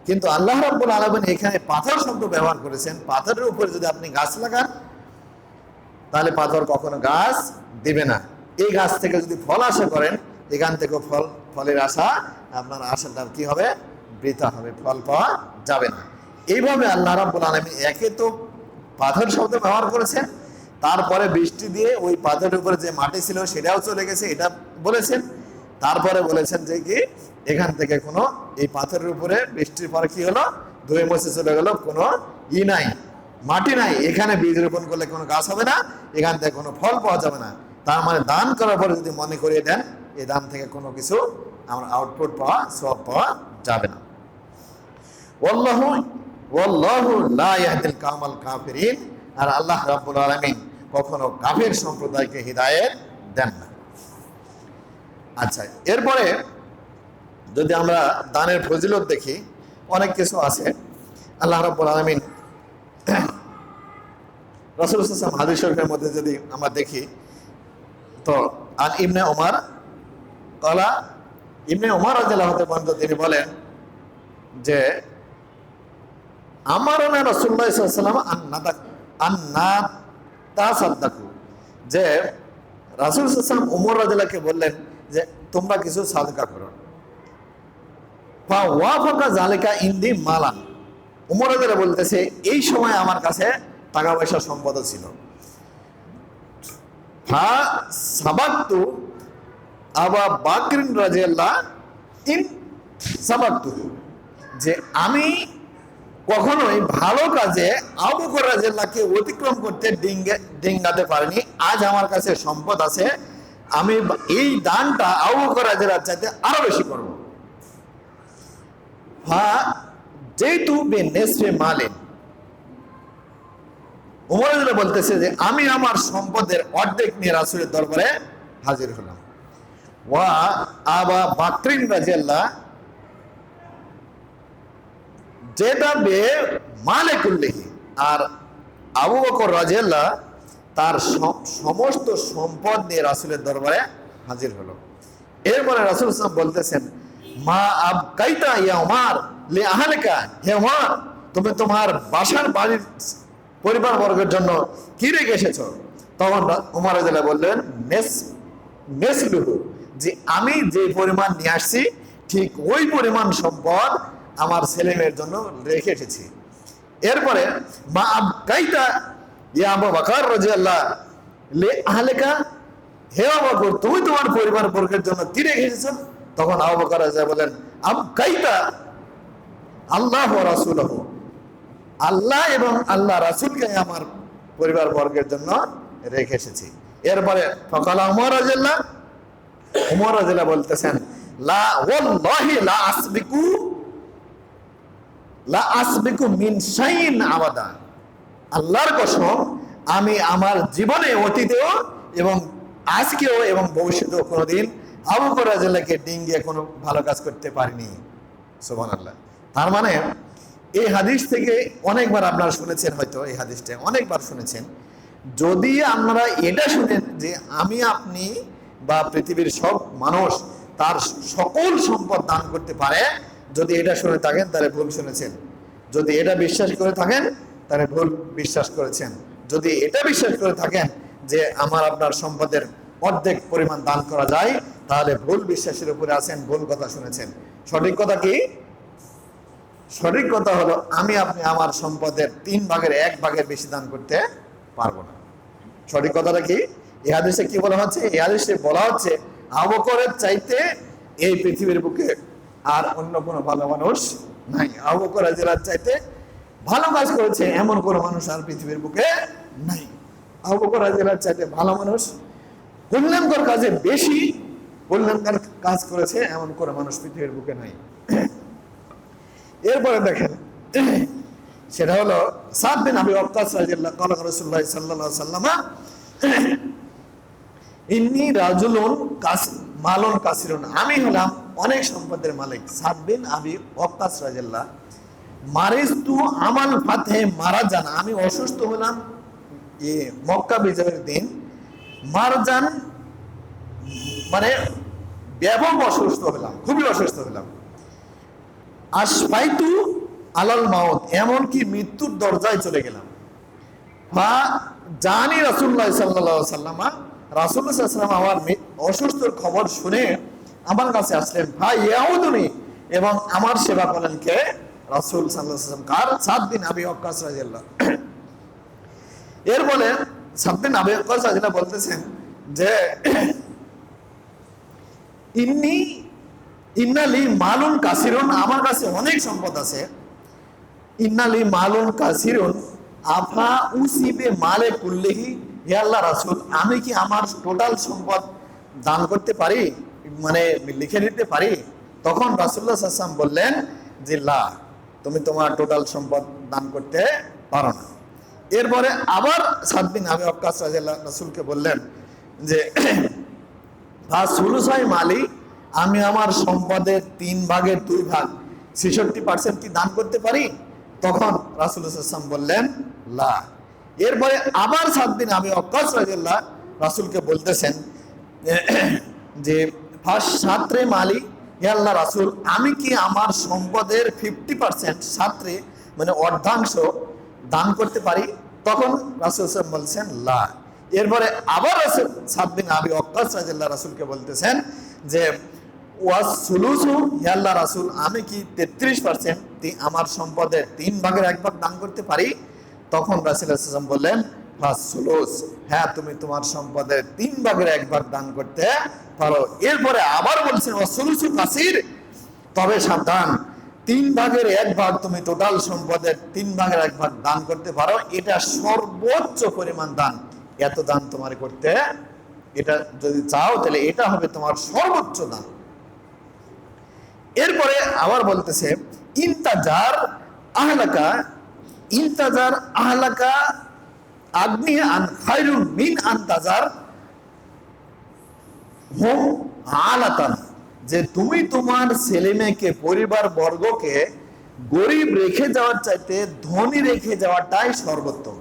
কিন্তু আল্লাহ রাব্বুল আলামিন এখানে পাথর শব্দ ব্যবহার করেছেন। পাথরের উপরে যদি আপনি গাছ লাগান তাহলে পাথর কখনো গাছ দিবে না। এই গাছ থেকে যদি ফল আশা করেন, এখান থেকে ফলের আশা, আপনার আশাটা কি হবে? বৃথা হবে, ফল পাওয়া যাবে না। এইভাবে আল্লাহ রাব্বুল আলামিন একে তো পাথর শব্দ ব্যবহার করেছেন, তারপরে বৃষ্টি দিয়ে ওই পাথরের উপরে যে মাটি ছিল সেটাও চলে গেছে এটা বলেছেন, তারপরে বলেছেন যে কি এখান থেকে কোনো, এই পাথরের উপরে বৃষ্টির পরে কি হলো? ধুয়ে মুছে চলে গেল, কোনো নাই, মাটি নাই, এখানে বীজ রোপণ করলে কোনো গাছ হবে না, এখান থেকে কোনো ফল পাওয়া যাবে না। তার মানে দান করার পরে যদি মনে করিয়ে দেন, এই দান থেকে কোনো কিছু আমার আউটপুট পাওয়া, সওয়াব পাওয়া যাবে না। ওয়াল্লাহু লা ইয়াহদিল কাওমাল কাফিরিন, আর আল্লাহ রাব্বুল আলামিন কখনো কাফের সম্প্রদায়কে হিদায়াত দেন না। আচ্ছা, এরপরে যদি আমরা দানের ফজিলত দেখি, অনেক কিছু আছে। আল্লাহ রাব্বুল আলামিন রাসূল সাল্লাল্লাহু আলাইহি ওয়াসাল্লাম হাদিস শরীফের মধ্যে যদি আমরা দেখি তো আন ইবনে ওমর কলা, ইবনে ওমর রাদিয়াল্লাহু তাআলা তিনি বলেন যে আমারনা রাসূলুল্লাহ সাল্লাল্লাহু আলাইহি ওয়াসাল্লাম আন্নাত তাসাদ্দাকু, যে রাসূল সাল্লাল্লাহু আলাইহি ওয়াসাল্লাম ওমর রাদিয়াল্লাহুকে বললেন যে তোমরা কিছু সাদকা করো। ফা ওয়াফাকা যালিকা ইনদি মালান, ওমর রাদিয়াল্লাহু বলতেছে এই সময় আমার কাছে টাকা পয়সা সম্পদ ছিল। ফা সাবাকতু আবা বাকরিন রাদিয়াল্লাহু ইন সাবাকতু, যে আমি কখনোই ভালো কাজে আবু বকর রাদিয়াল্লাহুকে অতিক্রম করতে ডিঙ্গাতে পারিনি। আজ আমার কাছে সম্পদ আছে, আমি এই দানটা আবু বকর রাদিয়াল্লাহু চাইতে আরো বেশি করব। হ্যাঁ, যেহেতু বেনেসফে মালিন, ওমর রাদিয়াল্লাহু বলতেছে যে আমি আমার সম্পদের অর্ধেক নিয়ে রাসূলের দরবারে হাজির হলাম। ওয়া আবা বাকরিন রাদিয়াল্লাহু যেটা বে মালিকুল্লিহি, আর আবু বকর রাদিয়াল্লাহু তার সমস্ত সম্পদ নিয়ে রাসূলের দরবারে হাজির হলো। এরপরে রাসূল সাল্লাল্লাহু আলাইহি ওয়াসাল্লাম বলতেছেন মা আবকাইতা ইয়া উমর লি আহলিকা, হে উমর তুমি তোমার বাসার বাড়ির পরিবার বর্গের জন্য কি রেখে এসেছো? তখন উমর রাদিয়াল্লাহু বললেন মেসলুহু, যে আমি যে পরিমাণ নিয়ে আসছি ঠিক ওই পরিমাণ সম্পদ আমার ছেলে মেয়ের জন্য রেখে এসেছি। এরপরে মা আবকাইতা ইয়া আবু বকর রাদিয়াল্লাহু লি আহলিকা, হে আবু বকর তুমি তোমার পরিবার বর্গের জন্য কি রেখে এসেছো? তখন আবু বকর রাদিয়াল্লাহু বলেন আবকাইতা আল্লাহ ওয়া রাসূলুহু, আল্লাহ এবং আল্লাহ রাসূলকে আমার পরিবার বর্গের জন্য রেখে এসেছি। এরপরে ফাকালা উমর রাদিয়াল্লাহু বলতেছেন লা ওয়াল্লাহি লা আসবিকু মিন শাইইন আবাদা, আল্লাহর কসম আমি আমার জীবনে অতীতেও এবং আজকেও এবং ভবিষ্যতেও কোনোদিন আবু বকর রাদিয়াল্লাহুকে ডিঙ্গিয়ে কোনো ভালো কাজ করতে পারিনি। সুবহানাল্লাহ। তার মানে এই হাদিস থেকে অনেকবার আপনারা শুনেছেন, হয়তো এই হাদিসটা অনেকবার শুনেছেন। যদি আপনারা এটা শুনেন যে আমি আপনি বা পৃথিবীর সব মানুষ তার সকল সম্পদ দান করতে পারে, যদি এটা শুনে থাকেন তাহলে ভুল শুনেছেন। যদি এটা বিশ্বাস করে থাকেন তাহলে ভুল বিশ্বাস করেছেন। যদি এটা বিশ্বাস করে থাকেন যে আমার আপনার সম্পদের অর্ধেক পরিমাণ দান করা যায়, তাহলে ভুল বিশ্বাসের উপরে আছেন, ভুল কথা শুনেছেন। সঠিক কথা কি? সঠিক কথা হলো আমি আপনি আমার সম্পদের 1/3 বেশি দান করতে পারবো না। সঠিক কথাটা কি? এই হাদিসে কি বলা হচ্ছে? এই হাদিসে বলা হচ্ছে আবু বকরের চাইতে এই পৃথিবীর বুকে আর অন্য কোনো ভালো মানুষ নাই। আবু বকর রাদিয়াল্লাহু চাইতে ভালো কাজ করেছে এমন কোনো মানুষ আর পৃথিবীর বুকে নাই। আবু বকর রাদিয়াল্লাহু চাইতে ভালো মানুষ, কল্যাণকর কাজে বেশি কল্যাণকর কাজ করেছে এমন কোনো মানুষ পৃথিবীর বুকে নাই। এরপরে দেখেন, সেটা হলো সাদ বিন আবি ওয়াক্কাস রাদিয়াল্লাহু আনহু ক্বালা রাসূলুল্লাহ সাল্লাল্লাহু আলাইহি ওয়াসাল্লাম ইন্নী রাজুলুন মালুন কাসিরুন, আমি হলাম অনেক সম্পদের মালিক। সাদ বিন আবি ওয়াক্কাস রাদিয়াল্লাহু মারিস্তু আমাল ফাতহে মারাজান, আমি অসুস্থ হলাম মক্কা বিজয়ের দিন। মারজান মানে ব্যাপক অসুস্থ হলাম, খুবই অসুস্থ হলাম। আশফাইতু আলাল মাউত, এমনকি মৃত্যুর দরজায় চলে গেলাম। বা জানি রাসূলুল্লাহ সাল্লাল্লাহু আলাইহি ওয়াসাল্লাম, রাসূলুল্লাহ সাল্লাল্লাহু আলাইহি ওয়াসাল্লাম আমার অসুস্থর খবর শুনে আমার কাছে আসলেন। ভাই ইয়াউদুনি, এবং আমার সেবা করলেন কে? রাসূল সাল্লাল্লাহু আলাইহি ওয়াসাল্লাম। কার? সাদ বিন আবি ওয়াক্কাস রাদিয়াল্লাহু। এর বলে সাদ বিন আবি ওয়াক্কাস রাদিয়াল্লাহু বলতেছেন যে ইন্নালি মালুন কাসিরুন, আমার কাছে অনেক সম্পদ আছে। ইন্নালি মালুন কাসিরুন আফা উসিবে মালে কুল্লিহি, হে আল্লাহ রাসূল আমি কি আমার টোটাল সম্পদ দান করতে পারি, মানে লিখে দিতে পারি? তখন রাসূলুল্লাহ সাল্লাল্লাহু আলাইহি ওয়াসাল্লাম বললেন যে লা, তুমি তোমার টোটাল সম্পদ দান করতে পারো না। এরপরে আবার সাদ বিন আবি ওয়াক্কাস রাদিয়াল্লাহু রাসূলকে বললেন যে সুলুসাই মালি, আমি আমার সম্পদের 3/2 66% কি দান করতে পারি? তখন রাসূলুল্লাহ সাল্লাল্লাহু আলাইহি ওয়াসাল্লাম বললেন লা। এরপরে আবার সাদ বিন আবি ওয়াক্কাস রাদিয়াল্লাহু রাসূলকে বলতেছেন যে সাত্রে মালি, হে আল্লাহ রাসূল আমি কি আমার সম্পদের 50% সাত্রে মানে অর্ধাংশ দান করতে পারি? তখন রাসূল সাল্লাল্লাহু আলাইহি ওয়াসাল্লাম বলছেন লা। এরপরে আবার রাসূল সাদ বিন আবি ওয়াক্কাস রাদিয়াল্লাহু রাসূলকে বলতেছেন যে ওয়াস সুলুসু, হে আল্লাহ রাসূল আমি কি 33% আমার সম্পদের 3/1 দান করতে পারি? তখন রাসূলুল্লাহ সাল্লাল্লাহু আলাইহি ওয়াসাল্লাম বললেন ফাস সুলুস, হ্যাঁ তুমি তোমার সম্পদের 3/1 দান করতে পারো। এরপরে আবার বলছেন ওয়াস সুলুসু কাসির, তবে সাবধান 3/1 তুমি টোটাল সম্পদের 3/1 দান করতে পারো, এটা সর্বোচ্চ পরিমাণ দান। এত দান তোমার করতে, এটা যদি চাও তাহলে এটা হবে তোমার সর্বোচ্চ দান। এরপরে আবার বলতেছে ইন্তাজার আহলাকা আগ্নি আন খায়রুন মিন আনতাজার হুম আলাতান, যে তুমি তোমার ছেলে মেয়েকে পরিবার বর্গকে গরিব রেখে যাওয়ার চাইতে ধনী রেখে যাওয়াটাই সর্বোত্তম।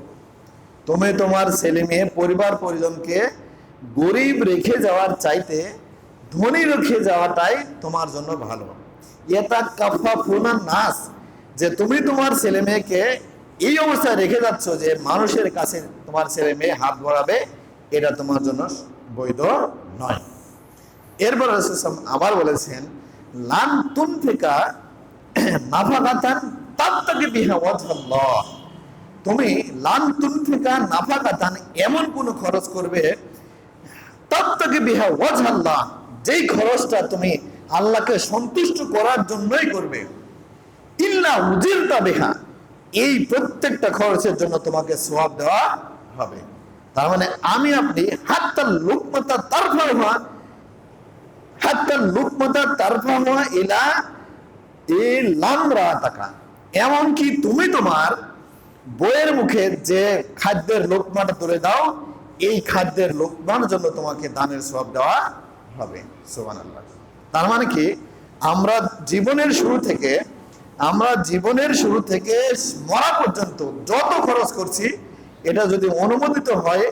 তুমি তোমার ছেলে মেয়ে পরিবার পরিজনকে গরিব রেখে যাওয়ার চাইতে ধনী রেখে যাওয়াটাই তোমার জন্য ভালো। এটা কাফাফুনান নাস, যে তুমি তোমার ছেলে মেয়েকে এই অবস্থায় রেখে যাচ্ছ যে মানুষের কাছে তোমার ছেলে মেয়ে হাত বাড়াবে, এটা তোমার জন্য বৈধ নয়। এরপর রাসূল আবার বলেছেন, লান তুনফিকা নাফাকাতান তাবতাগি বিহা ওয়াজহাল্লাহ, তুমি লান তুনফিকা নাফাকাতান এমন কোন খরচ করবে, তাবতাগি বিহা ওয়াজহাল্লাহ, যেই খরচটা তুমি আল্লাহকে সন্তুষ্ট করার জন্যই করবে, ইল্লা উজিরতা বিহা, এই প্রত্যেকটা খরচের জন্য তোমাকে সওয়াব দেওয়া হবে। তার মানে আমি আপনি হাত্তা লুকমাতা তারফাহুয়া, হাত্তা লুকমাতা তারফাহুয়া ইলা ইলামরাতাকা, এমনকি তুমি তোমার বইয়ের মুখে যে খাদ্যের লোকমাটা তুলে দাও, এই খাদ্যের লোকমার জন্য তোমাকে দানের সওয়াব দেওয়া হবে। সুবহানাল্লাহ। তার মানে কি, আমরা জীবনের শুরু থেকে মরা পর্যন্ত যত খরচ করছি, এটা যদি অনুমোদিত হয়,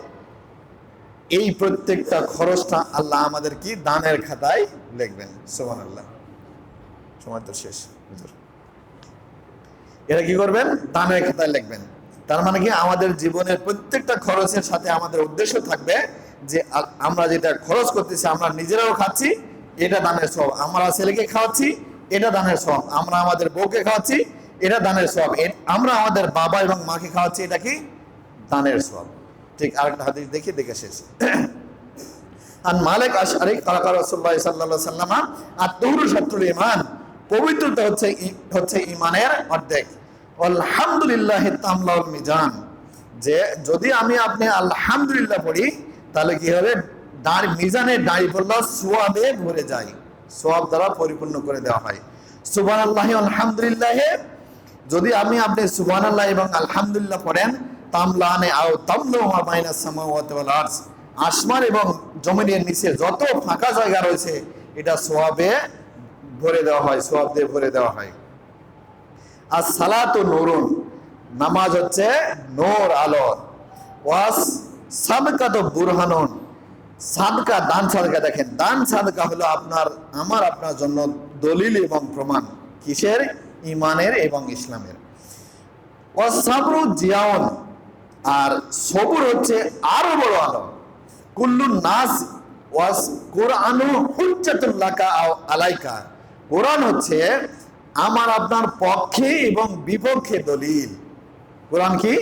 এই প্রত্যেকটা খরচটা আল্লাহ আমাদের কি দানের খাতায় লিখবেন। সুবহানাল্লাহ। সময় তো শেষ, এটা কি করবেন, দানের খাতায় লিখবেন। তার মানে কি, আমাদের জীবনের প্রত্যেকটা খরচের সাথে আমাদের উদ্দেশ্য থাকবে যে আমরা যেটা খরচ করতেছি, আমরা নিজেরাও খাচ্ছি, এটা দানের সওয়াব, আমরা ছেলেকে খাওয়াচ্ছি, এটা দানের সওয়াব, আমরা আমাদের বউকে খাওয়াচ্ছি, এটা দানের সওয়াব, আমরা আমাদের বাবা এবং মাকে খাওয়াচ্ছি, এটা কি দানের সওয়াব। ঠিক আরেকটা হাদিস দেখে শেষ। আন মালিক আশআরী ক্বালা রাসূলুল্লাহ সাল্লাল্লাহু আলাইহি ওয়াসাল্লাম, আত-তুহরু শাতরুল ঈমান, পবিত্রতা হচ্ছে ঈমানের অর্ধেক। আলহামদুলিল্লাহ তামলাউল মিজান, যে যদি আমি আপনি আলহামদুলিল্লাহ পড়ি, তাহলে কি হবে, মিজানের দাঁড়িপাল্লা সওয়াবে ভরে যায়, সওয়াব দ্বারা পরিপূর্ণ করে দেওয়া হয়। সুবহানাল্লাহি আলহামদুলিল্লাহ, যদি আমি আপনি সুবহানাল্লাহ এবং আলহামদুলিল্লাহ পড়েন, তামলানে আও তামলাউ মা বাইনাস সামাওয়াতি ওয়াল আরজ, আসমান এবং জমিনের নিচে যত ফাঁকা জায়গা রয়েছে, এটা সওয়াবে ভরে দেওয়া হয়, সওয়াব দিয়ে ভরে দেওয়া হয়। আর সালাতু নূরুন, নামাজ হচ্ছে নূর, আলো। ওয়াস সাদকাতু বুরহানুন, সাদকা দান সাদকা, দেখেন দান সাদকা হলো আপনার জন্য দলিল এবং প্রমাণ, কিসের, ঈমানের এবং ইসলামের। ওয়াস সাবরু জিয়াউন, আর সবুর হচ্ছে আরো বড় আলো। কুল্লুন নাস ওয়াস কুরআনু হুজ্জাতুল লাকা আও আলাইকা, কোরআন হচ্ছে আমার আপনার পক্ষে এবং বিপক্ষে দলিল। কোরআন কি,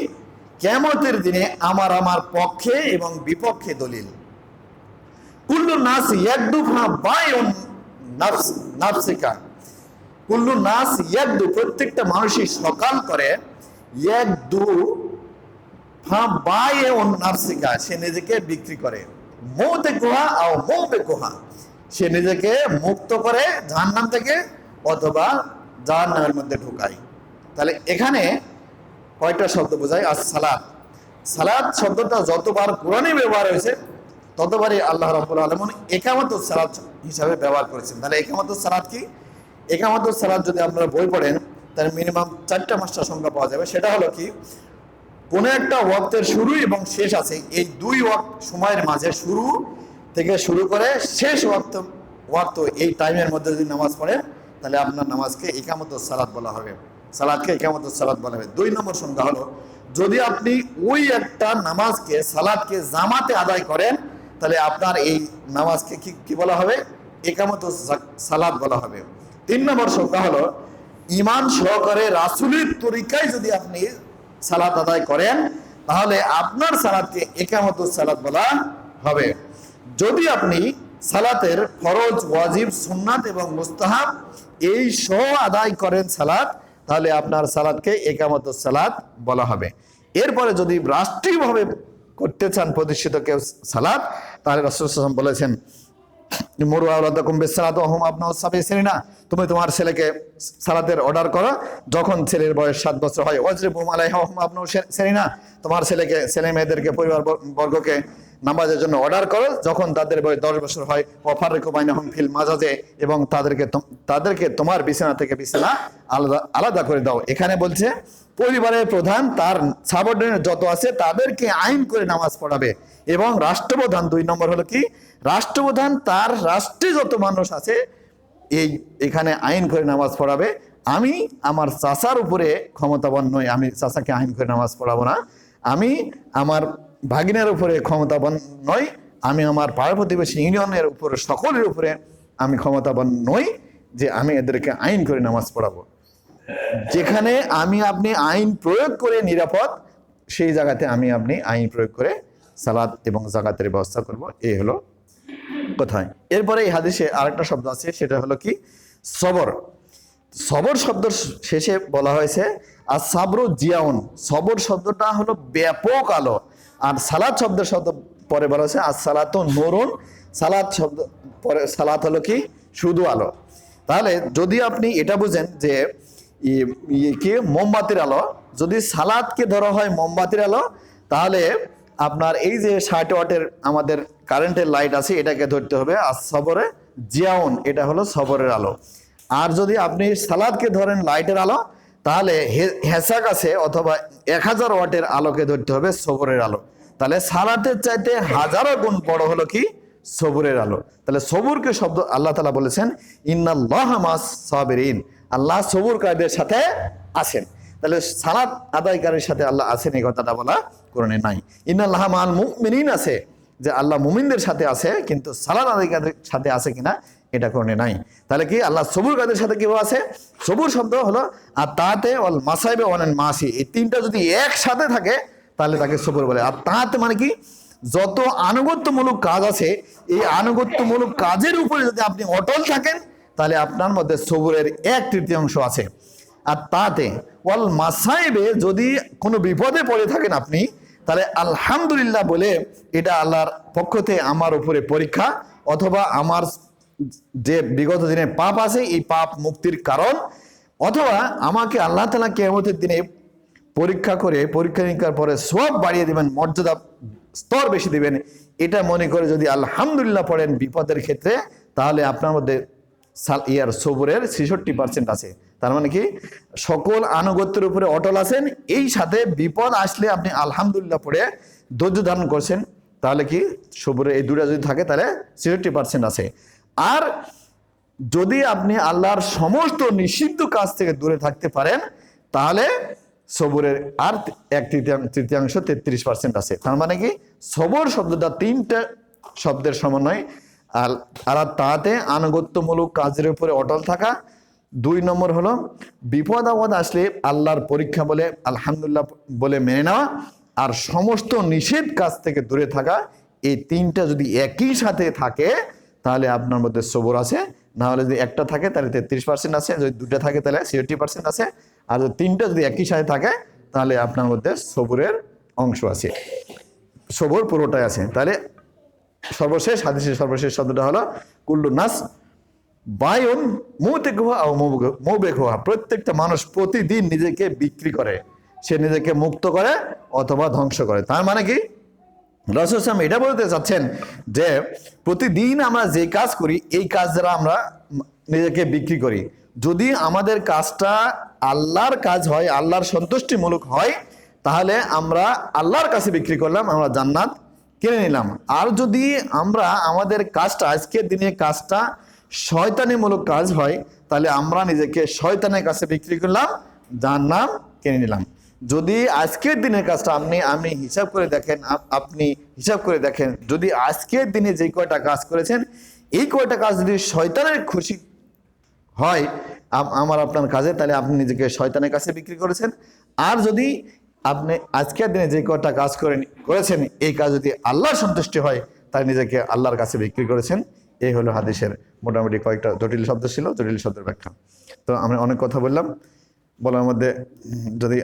কিয়ামতের দিনে আমার পক্ষে এবং বিপক্ষে দলিল। কুল্লু নাস ইয়াকদু ফা বায়ুন নাফসিকা, কুল্লু নাস ইয়াকদু, প্রত্যেকটা মানুষই সকাল করে, ইয়াকদু ফা বায়ুন নাফসিকা, সে নিজেকে বিক্রি করে, মৌতে কোহা আও মৌবে কোহা, সে নিজেকে মুক্ত করে জাহান্নাম থেকে অথবা জাহান্নামের মধ্যে ঢোকায়। তাহলে এখানে কয়টা শব্দ বোঝায়? আর সালাত, সালাত শব্দটা যতবার কোরআনে ব্যবহার হয়েছে, ততবারই আল্লাহ রাব্বুল আলামিন ইকামাতুস সালাত হিসাবে ব্যবহার করেছেন। তাহলে ইকামাতুস সালাত কি? ইকামাতুস সালাত যদি আপনারা বই পড়েন, তাহলে মিনিমাম 4টা-5টা সংখ্যা পাওয়া যাবে। সেটা হলো কি, কোন একটা ওয়াক্তের শুরু এবং শেষ আছে, এই দুই ওয়াক্ত সময়ের মাঝে শুরু থেকে শুরু করে শেষ ওয়াক্ত এই টাইমের মধ্যে যদি নামাজ পড়েন, তাহলে আপনার নামাজকে ইকামাতুস সালাত বলা হবে, সালাতকে ইকামাতুস সালাত বলা হবে। 2 নম্বর সংখ্যা হলো, যদি আপনি ওই একটা নামাজকে, সালাতকে জামাতে আদায় করেন, তাহলে আপনার এই নামাজকে কি বলা হবে? ইকামাতুস সালাত বলা হবে। 3 নম্বর সংখ্যা হলো, ঈমান সহকারে রাসূলের তরিকায় যদি আপনি সালাত আদায় করেন, তাহলে আপনার সালাতকে ইকামাতুস সালাত বলা হবে। যদি আপনি সালাতের ফরজ, ওয়াজিব, সুন্নাত এবং মুস্তাহাব এই সহ আদায় করেন সালাত, তাহলে আপনার সালাতকে ইকামাতুস সালাত বলা হবে। এরপরে যদি রাষ্ট্রীয়ভাবে করতে চান প্রতিষ্ঠিত কেউ সালাত, তাহলে রাসূল সাল্লাল্লাহু আলাইহি ওয়াসাল্লাম বলেছেন, মুরু আওলাদাকুম বিসসালাত ওয়া হুম আবনাউ সাবঈ সিনিনা, তুমি তোমার ছেলেকে সালাতের অর্ডার করো যখন ছেলের বয়স 7 বছর হয়। ওয়াজরিবুহুম আলাইহা ওয়া হুম আবনাউ সিনিনা, তোমার ছেলে মেয়েদেরকে, পরিবার বর্গকে নামাজের জন্য অর্ডার করো যখন তাদের বয়স 10 বছর হয়। ওয়া ফাররিকু বাইনাহুম ফিল মাজাজে, এবং তাদেরকে তোমার বিছানা থেকে বিছানা আলাদা করে দাও। এখানে বলছে পরিবারের প্রধান তার সাবঅর্ডিনেট যত আছে তাদেরকে আইন করে নামাজ পড়াবে, এবং রাষ্ট্রপ্রধান 2 নম্বর হলো কি, রাষ্ট্রপ্রধান তার রাষ্ট্রে যত মানুষ আছে এখানে আইন করে নামাজ পড়াবে। আমি আমার চাচার উপরে ক্ষমতাবান নই, আমি চাচাকে আইন করে নামাজ পড়াবো না, আমি আমার ভাগিনের উপরে ক্ষমতাবান নই, আমি আমার পাড়া প্রতিবেশী ইউনিয়নের উপরে সকলের উপরে আমি ক্ষমতাবান নই যে আমি এদেরকে আইন করে নামাজ পড়াবো। যেখানে আমি আপনি আইন প্রয়োগ করে নিরাপদ, সেই জায়গাতে আমি আপনি আইন প্রয়োগ করে সালাত এবং যাকাতের ব্যবস্থা করব। এই হলো কোথায়। এরপরে এই হাদিসে আরেকটা শব্দ আছে, সেটা হলো কি সবর। সবর শব্দ শেষে বলা হয়েছে আর সাবরু জিয়াউন। সবর শব্দটা হলো ব্যাপক আলো, আর সালাত শব্দের শব্দ পরে বলা হয়েছে আর সালাত নুরুন। সালাত শব্দ পরে সালাত হলো কি শুধু আলো। তাহলে যদি আপনি এটা বুঝেন যে কি মোমবাতির আলো, যদি সালাদকে ধরা হয় মোমবাতির আলো, তাহলে আপনার এই যে 60 ওয়াটের আমাদের কারেন্টের লাইট আছে এটাকে ধরতে হবে আর সবরে জিয়াউন, এটা হলো সবরের আলো। আর যদি আপনি সালাদকে ধরেন লাইটের আলো, তাহলে হেসাক আছে অথবা 1000 ওয়াটের আলোকে ধরতে হবে সবরের আলো। তাহলে সালাতের চাইতে হাজারো গুণ বড় হলো কি সবরের আলো। তাহলে সবুরকে শব্দ আল্লাহ তাআলা বলেছেন ইন্নাল্লাহা মাস সাবিরিন, আল্লাহ সবুরকারীদের সাথে আছেন। তাহলে সালাত আদায়কারীর সাথে আল্লাহ আছেন এই কথাটা বলা কোরআনে নাই। ইন্নাল্লাহা মাল মুমিনিন আছে, যে আল্লাহ মুমিনদের সাথে আছে, কিন্তু সালাত আদায়কারীদের সাথে আছে কিনা এটা কোরআনে নাই। তাহলে কি আল্লাহ সবুরকারীদের সাথে কিভাবে আছে? সবুর শব্দ হলো আর তাতে ওয়াল মাসাইবে ওয়াল মাসি, এই তিনটা যদি একসাথে থাকে তাহলে তাকে সবুর বলে। আর তাতে মানে কি যত আনুগত্যমূলক কাজ আছে, এই আনুগত্যমূলক কাজের উপরে যদি আপনি অটল থাকেন তাহলে আপনার মধ্যে সবুরের 1/3 আছে। আর তাতে ওয়াল মাসাইবে, যদি কোনো বিপদে পড়ে থাকেন আপনি, তাহলে আলহামদুলিল্লাহ বলে এটা আল্লাহর পক্ষ থেকে আমার উপরে পরীক্ষা, অথবা আমার যে বিগত দিনে পাপ আছে এই পাপ মুক্তির কারণ, অথবা আমাকে আল্লাহ তাআলা কিয়ামতের দিনে পরীক্ষা করে পরীক্ষা নিরীক্ষার পরে সওয়াব বাড়িয়ে দিবেন, মর্যাদা স্তর বেশি দিবেন, এটা মনে করে যদি আলহামদুলিল্লাহ পড়েন বিপদের ক্ষেত্রে, তাহলে আপনার মধ্যে সবরের 66% আছে। তার মানে কি সকল আনুগত্যের উপরে অটল আছেন, এই সাথে বিপদ আসলে আপনি আলহামদুলিল্লাহ পড়ে ধৈর্য ধারণ করছেন, তাহলে কি সবরের এই দুটা যদি থাকে তাহলে 66% আছে। আর যদি আপনি আল্লাহর সমস্ত নিষিদ্ধ কাজ থেকে দূরে থাকতে পারেন, তাহলে সবরের আর 1/3 33% আছে। তার মানে কি সবর শব্দটা 3টা শব্দের সমন্বয়। আর তাতে আনুগত্যমূলক কাজের উপরে অটল থাকা, 2 নম্বর হলো বিপদ আপদ আসলে আল্লাহর পরীক্ষা বলে আলহামদুলিল্লাহ বলে মেনে নেওয়া, আর সমস্ত নিষেধ কাজ থেকে দূরে থাকা। এই 3টা যদি একই সাথে থাকে তাহলে আপনার মধ্যে সবর আছে। না হলে যদি একটা থাকে তাহলে 33% আছে, যদি 2টা থাকে তাহলে 60% আছে, আর যদি 3টা যদি একই সাথে থাকে তাহলে আপনার মধ্যে সবরের অংশ আছে, সবর পুরোটাই আছে। তাহলে সর্বশেষ হাদিসের সর্বশেষ শব্দটা হলো কুল্লু নাস বায়ুন মুতেকুহা ও মৌবেকুহা। প্রত্যেকটা মানুষ প্রতিদিন নিজেকে বিক্রি করে, সে নিজেকে মুক্ত করে অথবা ধ্বংস করে। তার মানে কি রাসূল সাল্লাল্লাহু আলাইহি ওয়াসাল্লাম এটা বলতে চাচ্ছেন যে প্রতিদিন আমরা যে কাজ করি এই কাজ দ্বারা আমরা নিজেকে বিক্রি করি। যদি আমাদের কাজটা আল্লাহর কাজ হয়, আল্লাহর সন্তুষ্টিমূলক হয়, তাহলে আমরা আল্লাহর কাছে বিক্রি করলাম, আমরা জান্নাত কিনে নিলাম। আর যদি আমরা আমাদের কাজটা আজকের দিনে কাজটা শয়তানিমূলক কাজ হয়, তাহলে আমরা নিজেকে শয়তানের কাছে বিক্রি করলাম, জাহান্নাম কিনে নিলাম। যদি আজকের দিনের কাজটা আপনি হিসাব করে দেখেন, আপনি হিসাব করে দেখেন, যদি আজকের দিনে যে কয়টা কাজ করেছেন এই কয়টা কাজ যদি শয়তানের খুশি হয় আমার আপনার কাজে, তাহলে আপনি নিজেকে শয়তানের কাছে বিক্রি করেছেন। আর যদি আপনি আজকের দিনে যে কয়টা কাজ করেছেন এই কাজ যদি আল্লাহর সন্তুষ্টি হয়, তাহলে নিজেকে আল্লাহর কাছে বিক্রি করেছেন। এই হলো হাদিসের মোটামুটি কয়েকটা জটিল শব্দ ছিল, জটিল শব্দের ব্যাখ্যা। তো আমরা অনেক কথা বললাম, বলার মধ্যে যদি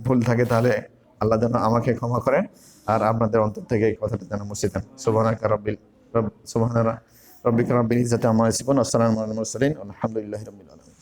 ভুল থাকে তাহলে আল্লাহ যেন আমাকে ক্ষমা করেন, আর আপনাদের অন্তর থেকে এই কথাটা যেন মুছে দেন। সুবহানাকা রাব্বিকা রাব্বিল ইজ্জাতি আম্মা ইয়াসিফুন, ওয়া সালামুন আলাল মুরসালিন, আলহামদুলিল্লাহি রাব্বিল আলামিন।